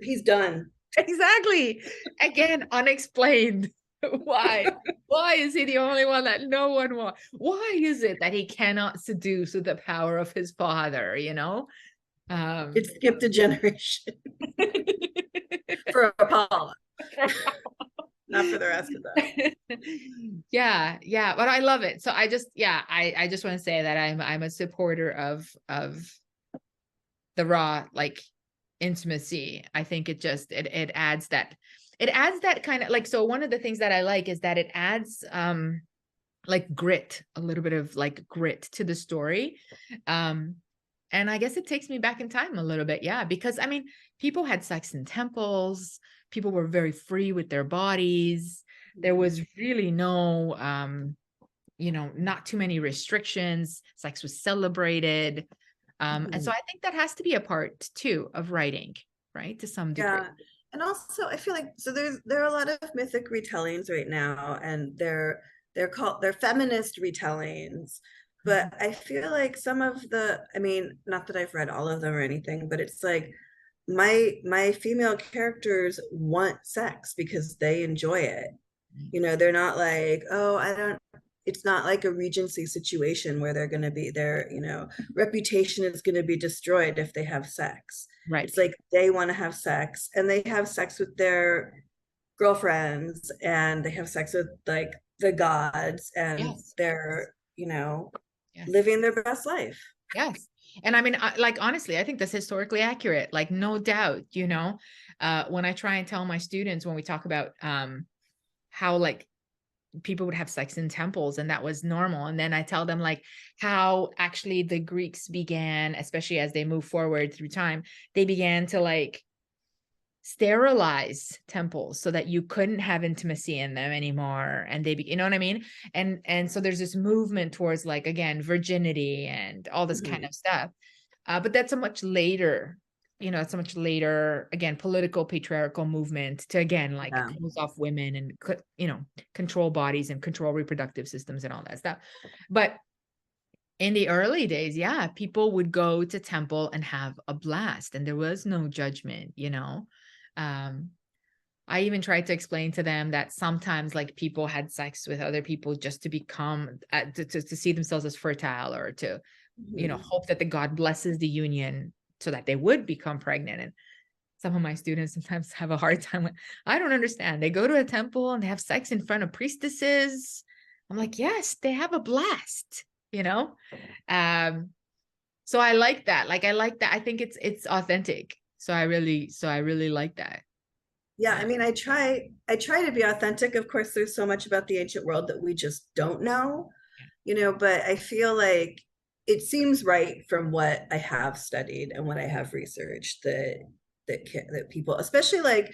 he's done. Exactly. Again, unexplained. Why? Why is he the only one that no one wants? Why is it that he cannot seduce with the power of his father, you know? It skipped a generation for Apollo, not for the rest of them. Yeah, yeah, but I love it. So I just, yeah, I just want to say that I'm a supporter of the raw like intimacy. I think it adds that kind of like, so one of the things that I like is that it adds like grit, a little bit of like grit to the story. And I guess it takes me back in time a little bit. Yeah, because I mean, people had sex in temples, people were very free with their bodies. There was really no not too many restrictions. Sex was celebrated. And so Mhm. I think that has to be a part too of writing, right? To some degree. Yeah. And also I feel like, so there are a lot of mythic retellings right now, and they're feminist retellings. Mhm. But I feel like some of the, I mean, not that I've read all of them or anything, but it's like my female characters want sex because they enjoy it. They're not like, oh, I don't, it's not like a Regency situation where they're going to be their, reputation is going to be destroyed if they have sex. It's Right. like they want to have sex, and they have sex with their girlfriends, and they have sex with like the gods, and Yes. they're, Yes. living their best life. Yes. And I mean, like, honestly, I think that's historically accurate, like, no doubt, when I try and tell my students, when we talk about how like people would have sex in temples and that was normal. And then I tell them like how actually the Greeks began, especially as they move forward through time, they began to like sterilize temples so that you couldn't have intimacy in them anymore. And you know what I mean? And so there's this movement towards like, again, virginity and all this kind Mhm. of stuff. But that's a much later, it's a much later, again, political patriarchal movement to, again, like Yeah. close off women and, control bodies and control reproductive systems and all that stuff. But in the early days, yeah, people would go to temple and have a blast, and there was no judgment. Um, I even tried to explain to them that sometimes like people had sex with other people just to become to see themselves as fertile, or to Mhm. hope that the god blesses the union so that they would become pregnant. And some of my students sometimes have a hard time with, I don't understand. They go to a temple and they have sex in front of priestesses. I'm like, yes, they have a blast, you know? Um, so I like that. Like I like that. I think it's authentic. So I really like that. Yeah, Uh, I mean, I try to be authentic. Of course, there's so much about the ancient world that we just don't know, but I feel like it seems right from what I have studied and what I have researched that people, especially like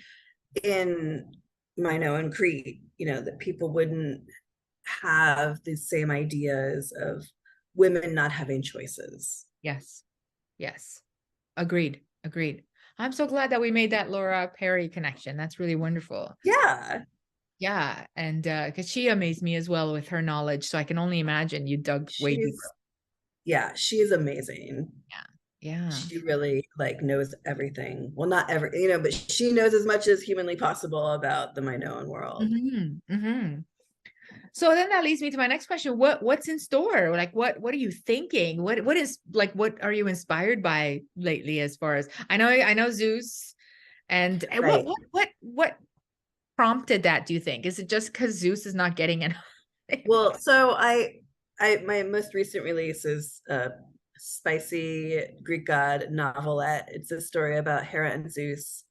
in Minoan Crete, that people wouldn't have the same ideas of women not having choices. yes. Yes. Agreed. Agreed. I'm so glad that we made that Laura Perry connection. That's really wonderful. Yeah, Yeah. And because she amazed me as well with her knowledge. So I can only imagine you dug way deeper. she's yeah, she is amazing. Yeah. Yeah. She really like knows everything. Well, not every, but she knows as much as humanly possible about the Minoan world. So then that leads me to my next question. What's in store? Like what are you thinking? What is like what are you inspired by lately, as far as I know Zeus, and what Right. what what what prompted that, do you think? Is it just because Zeus is not getting enough? Well, so I my most recent release is a spicy Greek god novelette. It's a story about Hera and Zeus.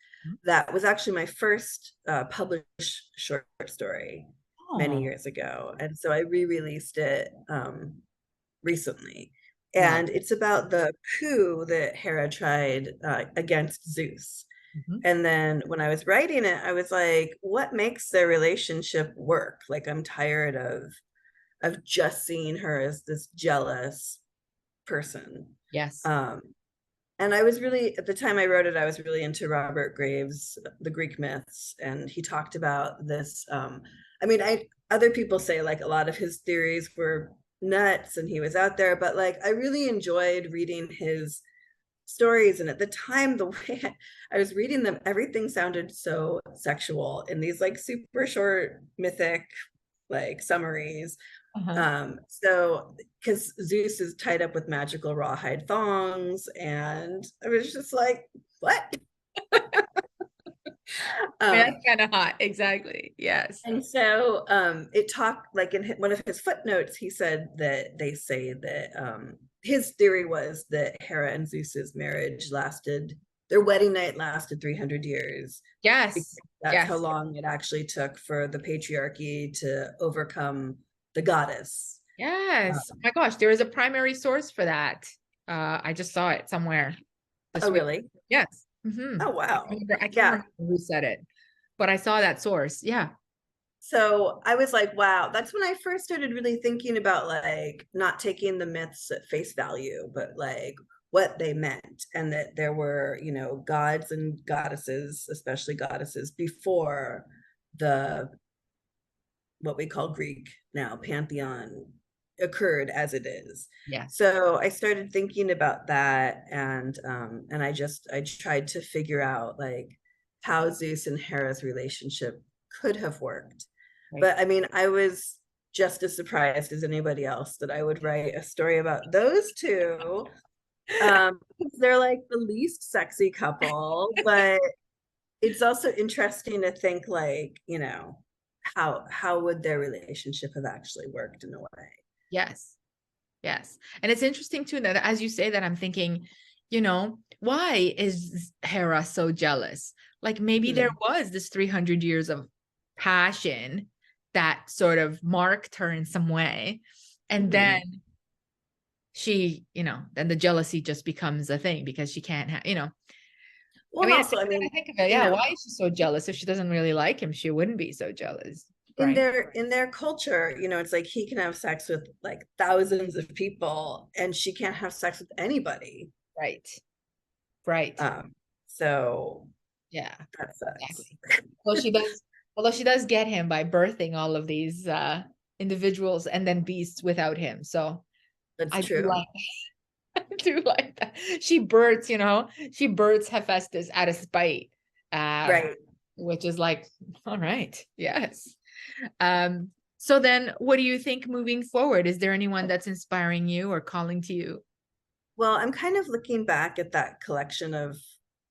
That was actually my first published short story many Oh, years ago, and so I re-released it recently. love. And it's about the coup that Hera tried against Zeus. Mhm. And then when I was writing it, I was like, what makes their relationship work? Like, I'm tired of just seeing her as this jealous person. Yes. Um, and I was really, at the time I wrote it, I was really into Robert Graves, the Greek myths, and he talked about this. I mean, other people say like a lot of his theories were nuts and he was out there, but like I really enjoyed reading his stories. And at the time, the way I was reading them, everything sounded so sexual in these like super short mythic like summaries. Uh-huh. So because Zeus is tied up with magical rawhide thongs, and I was just like, what? That's um, kind of hot. Exactly. Yes. and so it talked like in one of his footnotes, he said that they say that his theory was that Hera and Zeus's marriage lasted, their wedding night lasted 300 years. Because Yes. that's how Yes. long it actually took for the patriarchy to overcome the goddess. Yes. Oh my gosh, there is a primary source for that. I just saw it somewhere Oh, this week. really? Yes. Hmm. Oh, wow. I can't Yeah. remember who said it, but I saw that source. Yeah. So I was like, wow, that's when I first started really thinking about like not taking the myths at face value, but like what they meant, and that there were, you know, gods and goddesses, especially goddesses, before the what we call Greek now pantheon occurred as it is. Yes. So I started thinking about that, and I tried to figure out like how Zeus and Hera's relationship could have worked. Right. But I mean, I was just as surprised as anybody else that I would write a story about those two. They're like the least sexy couple, but it's also interesting to think like, you know, how would their relationship have actually worked in a way? Yes. Yes. And it's interesting too that as you say that, I'm thinking, why is Hera so jealous? Like maybe there Hmm. was this 300 years of passion that sort of marked her in some way. And Hmm. then then the jealousy just becomes a thing because she can't have, I Well, and mean, also, I mean, I think of it, you yeah, know, why is she so jealous? If she doesn't really like him, she wouldn't be so jealous, right? in their culture, you know, it's like he can have sex with like thousands of people and she can't have sex with anybody. Right. Right. Um, so Yeah, that sucks. exactly. Well, she does, although she does get him by birthing all of these individuals and then beasts without him. So That's I do true. like I do like that. She births Hephaestus out of spite. Right. Which is like, all right, yes. Um, so then what do you think moving forward? Is there anyone that's inspiring you or calling to you? Well, I'm kind of looking back at that collection of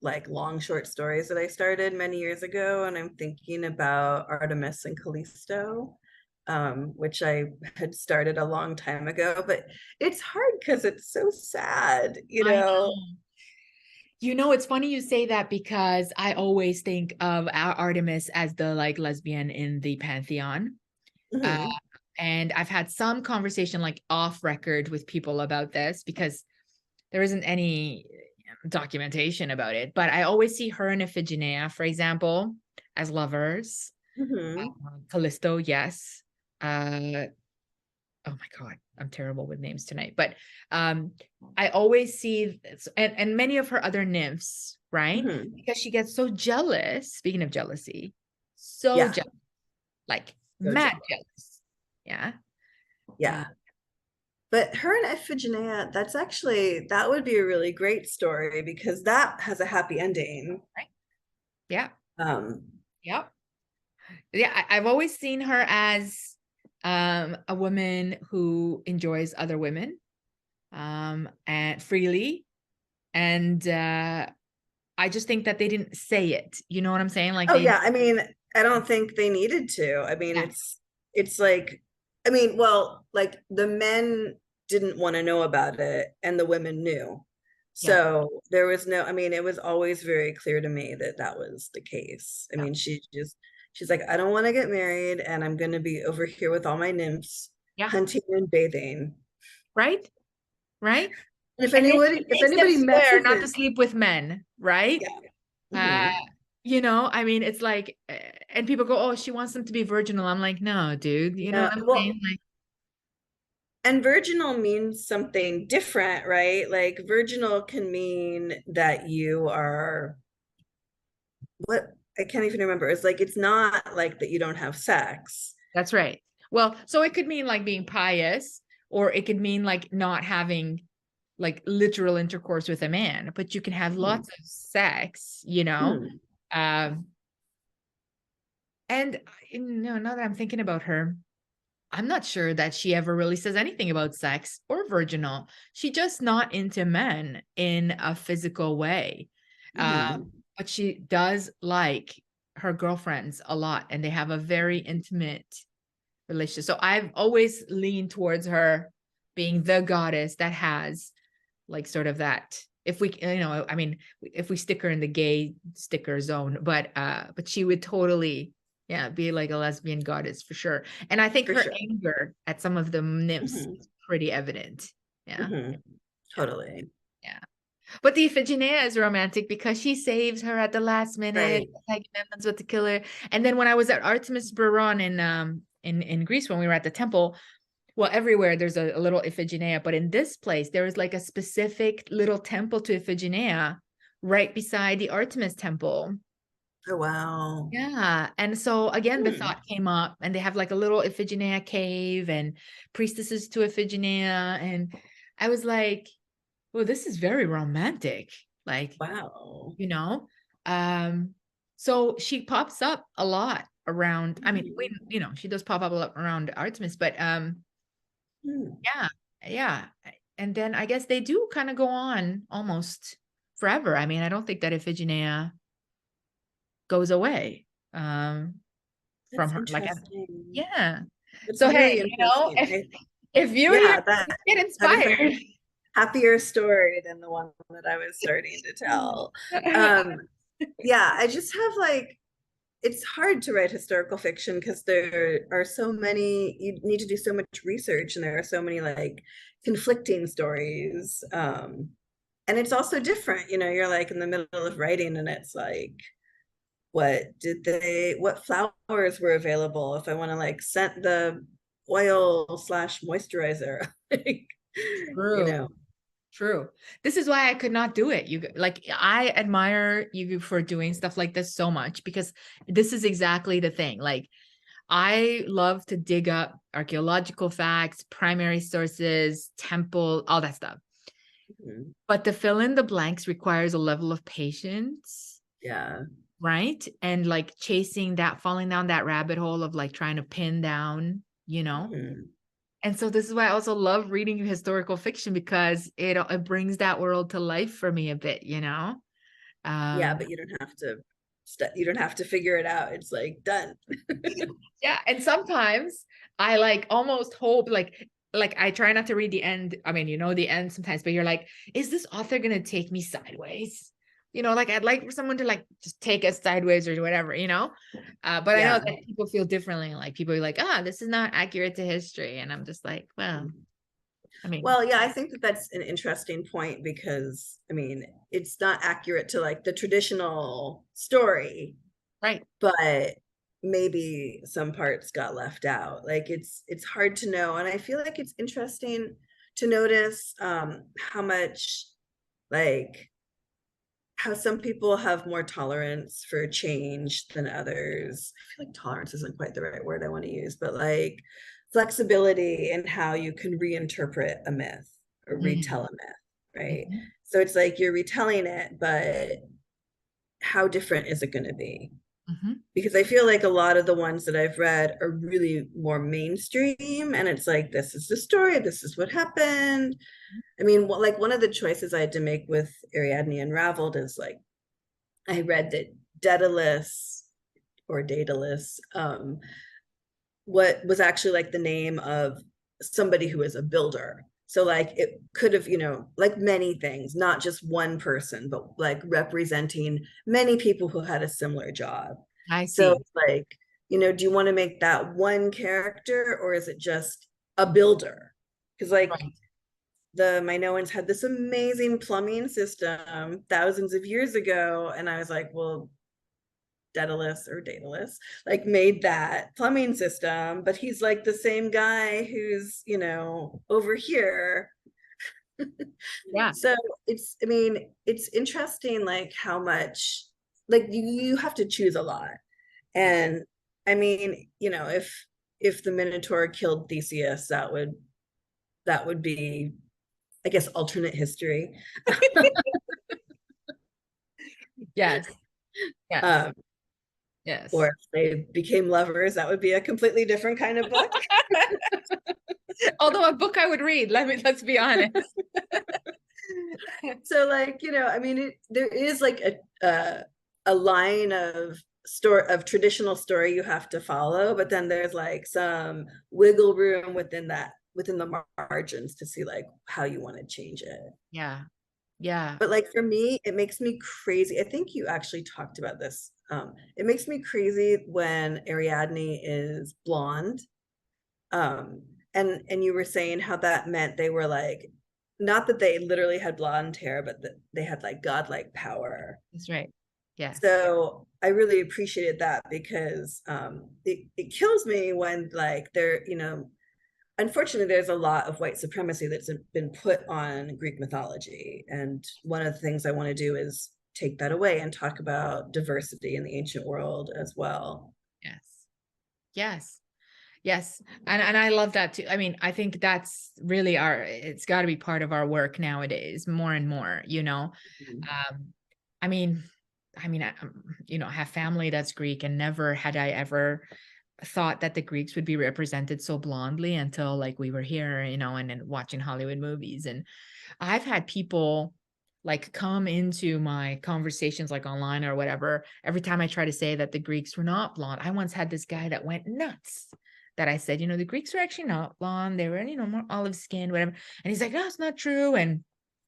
like long short stories that I started many years ago, and I'm thinking about Artemis and Callisto, which I had started a long time ago, but it's hard because it's so sad, you I know? know. It's funny you say that because I always think of Artemis as the like lesbian in the pantheon. Uh, Mhm. and I've had some conversation like off record with people about this because there isn't any documentation about it. But I always see her and Iphigenia, for example, as lovers. Mhm. Callisto, yes. Oh my God, I'm terrible with names tonight. But I always see this, and many of her other nymphs, right? Mhm. Because she gets so jealous. Speaking of jealousy, so Yeah, jealous, like so mad jealous. jealous. Yeah. Yeah. But her and Iphigenia, that would be a really great story because that has a happy ending. Right. Yeah. Um, Yeah. Yeah. I've always seen her as a woman who enjoys other women and freely. And I just think that they didn't say it. You know what I'm saying? Like oh they, yeah, I mean, I don't think they needed to. I mean, yeah, it's like, I mean, well, like the men didn't want to know about it and the women knew. yeah, So there was no, I mean, it was always very clear to me that that was the case. I yeah, mean, she's like, I don't want to get married and I'm going to be over here with all my nymphs yeah. hunting and bathing. Right, right. And And then she if makes them anybody swear messes not to it, sleep with men, right? yeah, Uh, Mhm. I mean, it's like, and people go, oh, she wants them to be virginal. I'm like, no, dude, you know No, what I'm well, saying? Like, and virginal means something different, right? Like virginal can mean that you are what I can't even remember. It's like it's not like that you don't have sex. that's right. Well, so it could mean like being pious, or it could mean like not having like literal intercourse with a man, but you can have Hmm. lots of sex. Hmm. Um, and now that I'm thinking about her, I'm not sure that she ever really says anything about sex or virginal. She just not into men in a physical way. Hmm. But she does like her girlfriends a lot, and they have a very intimate relationship. So I've always leaned towards her being the goddess that has like sort of that. If we, I mean, if we stick her in the gay sticker zone, but she would totally, yeah, be like a lesbian goddess for sure. And I think For her sure. anger at some of the nymphs Hmm. is pretty evident. Yeah, Hmm. yeah, Totally. yeah. But the Iphigenia is romantic because she saves her at the last minute. Right. Agamemnon's about to kill her. And then when I was at Artemis Buron in Greece, when we were at the temple, well, everywhere there's a little Iphigenia, but in this place there is like a specific little temple to Iphigenia right beside the Artemis temple. Oh, wow. Yeah. And so again, the Hmm. thought came up, and they have like a little Iphigenia cave and priestesses to Iphigenia. And I was like, well, this is very romantic. Like, Wow. you know, um, so she pops up a lot around. I mean, Mhm. she does pop up a lot around Artemis, but Hmm. yeah, yeah. And then I guess they do kind of go on almost forever. I mean, I don't think that Iphigenia goes away from That's her. Like, interesting. yeah. It's So hey, really interesting. if you hear Yeah, get that is a inspired. happier story than the one that I was starting to tell. Um, yeah, I just have like it's hard to write historical fiction because there are so many, you need to do so much research and there are so many like conflicting stories. And it's also different, you're like in the middle of writing and it's like, what flowers were available if I want to like scent the oil slash moisturizer, like, you True. know. True. This is why I could not do it. I admire you for doing stuff like this so much, because this is exactly the thing. Like, I love to dig up archaeological facts, primary sources, temple, all that stuff. Mhm. But the fill in the blanks requires a level of patience, Yeah. right? And like chasing that, falling down that rabbit hole of like trying to pin down. Mhm. And so this is why I also love reading historical fiction, because it brings that world to life for me a bit. Yeah, Um, but you don't have to figure it out. It's like done. yeah, and sometimes I like almost hope like I try not to read the end. I mean, the end sometimes, but you're like, is this author gonna take me sideways? Like I'd like for someone to like just take us sideways or whatever. But I know Yeah. that people feel differently. Like people are like, this is not accurate to history. And I'm just like, well, I mean, Well, yeah, I think that that's an interesting point because I mean, it's not accurate to like the traditional story, right. but maybe some parts got left out. Like it's hard to know, and I feel like it's interesting to notice how much like how some people have more tolerance for change than others. I feel like tolerance isn't quite the right word I want to use, but like flexibility in how you can reinterpret a myth or retell a myth, right? Mhm. So it's like you're retelling it, but how different is it going to be? Mhm. Because I feel like a lot of the ones that I've read are really more mainstream, and it's like, this is the story, this is what happened. I mean, like one of the choices I had to make with Ariadne Unraveled is like, I read that Daedalus or Daedalus, what was actually like the name of somebody who was a builder. So like it could have, like many things, not just one person, but like representing many people who had a similar job. I So see. it's like, do you want to make that one character or is it just a builder? Because like Right. the Minoans had this amazing plumbing system thousands of years ago. And I was like, well, Daedalus like made that plumbing system, but he's like the same guy who's, over here. Yeah. So I mean, it's interesting, like how much, like you have to choose a lot. And I mean, if the Minotaur killed Theseus, that would be, I guess, alternate history. Yes. Yes. Um, Yes. or if they became lovers, that would be a completely different kind of book. Although a book I would read, let's be honest. So like, I mean, there is like a line of traditional story you have to follow, but then there's like some wiggle room within the margins to see like how you want to change it. Yeah. Yeah. But like for me, it makes me crazy. I think you actually talked about this. It makes me crazy when Ariadne is blonde. And you were saying how that meant they were like, not that they literally had blonde hair, but that they had like godlike power. That's right. Yes. So I really appreciated that, because it kills me when like they're, unfortunately, there's a lot of white supremacy that's been put on Greek mythology. And one of the things I want to do is take that away and talk about diversity in the ancient world as well. Yes. Yes. Yes. And I love that too. I mean, I think that's really it's got to be part of our work nowadays, more and more, I mean, I have family that's Greek, and never had I ever thought that the Greeks would be represented so blondly until like we were here, and then watching Hollywood movies. And I've had people like come into my conversations like online or whatever, every time I try to say that the Greeks were not blonde. I once had this guy that went nuts that I said, the Greeks were actually not blonde. They were, more olive skinned, whatever. And he's like, no, it's not true. And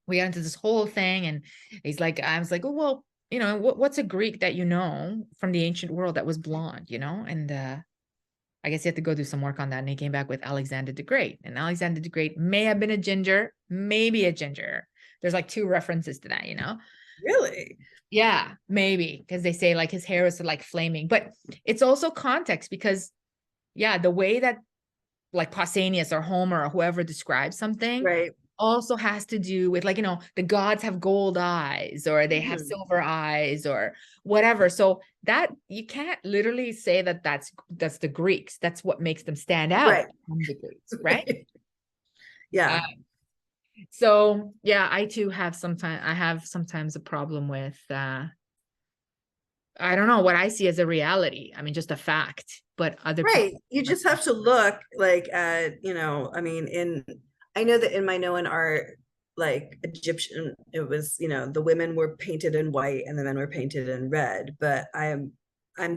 we got into this whole thing. And he's like, I was like, oh, well, what's a Greek that from the ancient world that was blonde, And I guess he had to go do some work on that. And he came back with Alexander the Great. And Alexander the Great may have been a ginger, maybe a ginger. There's like 2 references to that, Really? Yeah, maybe. Because they say like his hair was like flaming. But it's also context, because yeah, the way that like Pausanias or Homer or whoever describes something, Right. also has to do with like, the gods have gold eyes, or they have silver eyes, or whatever. So that you can't literally say that that's the Greeks. That's what makes them stand out from the Greeks, right? Yeah. So yeah, I too have sometimes a problem with I don't know what I see as a reality. I mean, just a fact, but other people. You just have to look like at, I mean, I know that in Minoan art, like Egyptian, it was, the women were painted in white and the men were painted in red, but I'm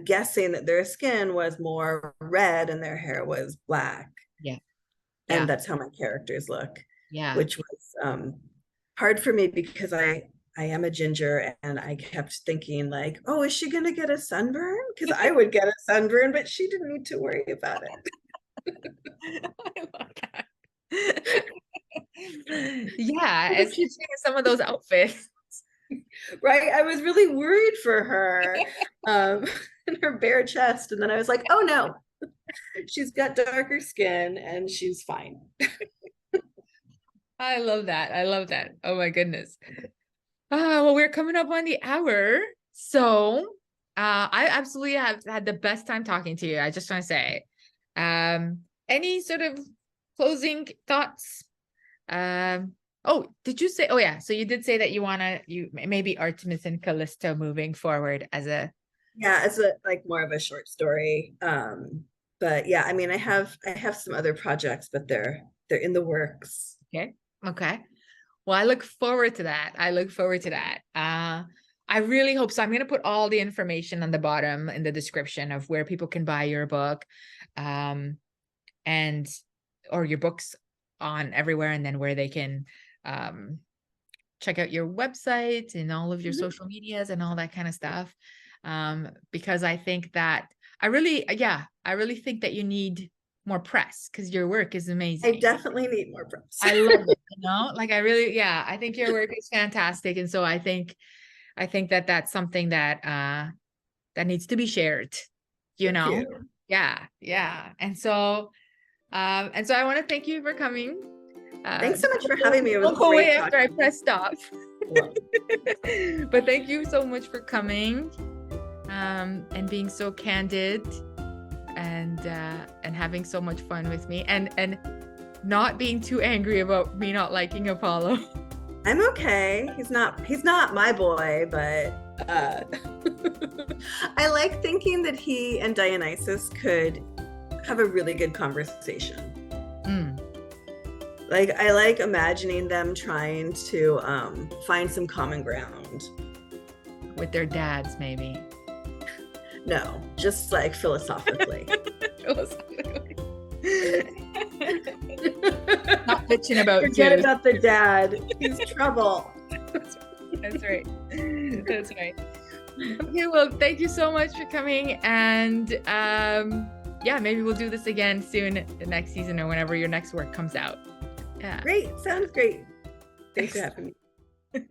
guessing that their skin was more red and their hair was black. Yeah. And that's how my characters look. Yeah. Which was hard for me, because I am a ginger, and I kept thinking like, oh, is she gonna get a sunburn? Because I would get a sunburn, but she didn't need to worry about it. I love that. Yeah, especially some of those outfits. Right. I was really worried for her, and her bare chest. And then I was like, oh no, she's got darker skin and she's fine. I love that. I love that. Oh my goodness. Well, we're coming up on the hour. So I absolutely have had the best time talking to you. I just want to say, any sort of closing thoughts? Did you say, yeah. So you did say that you maybe Artemis and Callisto moving forward as a like more of a short story. But yeah, I mean, I have some other projects, but they're in the works. Okay. Well, I look forward to that. I really hope so. I'm going to put all the information on the bottom in the description of where people can buy your book, or your books on everywhere, and then where they can check out your website and all of your social medias and all that kind of stuff. Because I think that I really think that you need more press, because your work is amazing. I definitely need more press. I love it. Like I really, yeah, I think your work is fantastic. And so I think that that's something that that needs to be shared, Thank you. Yeah. And so I want to thank you for coming. Thanks so much for having me. It was Don't go great away after I press stop. Well, But thank you so much for coming, and being so candid, and having so much fun with me, and not being too angry about me not liking Apollo. I'm okay. He's not my boy, but I like thinking that he and Dionysus could have a really good conversation. Like, I like imagining them trying to find some common ground. With their dads, maybe. No, just like philosophically. Not bitching about Forget Zeus. about the dad. He's trouble. That's right. That's right. Okay, well, thank you so much for coming. And yeah, maybe we'll do this again soon, the next season or whenever your next work comes out. Yeah. Great. Sounds great. Thanks for having me.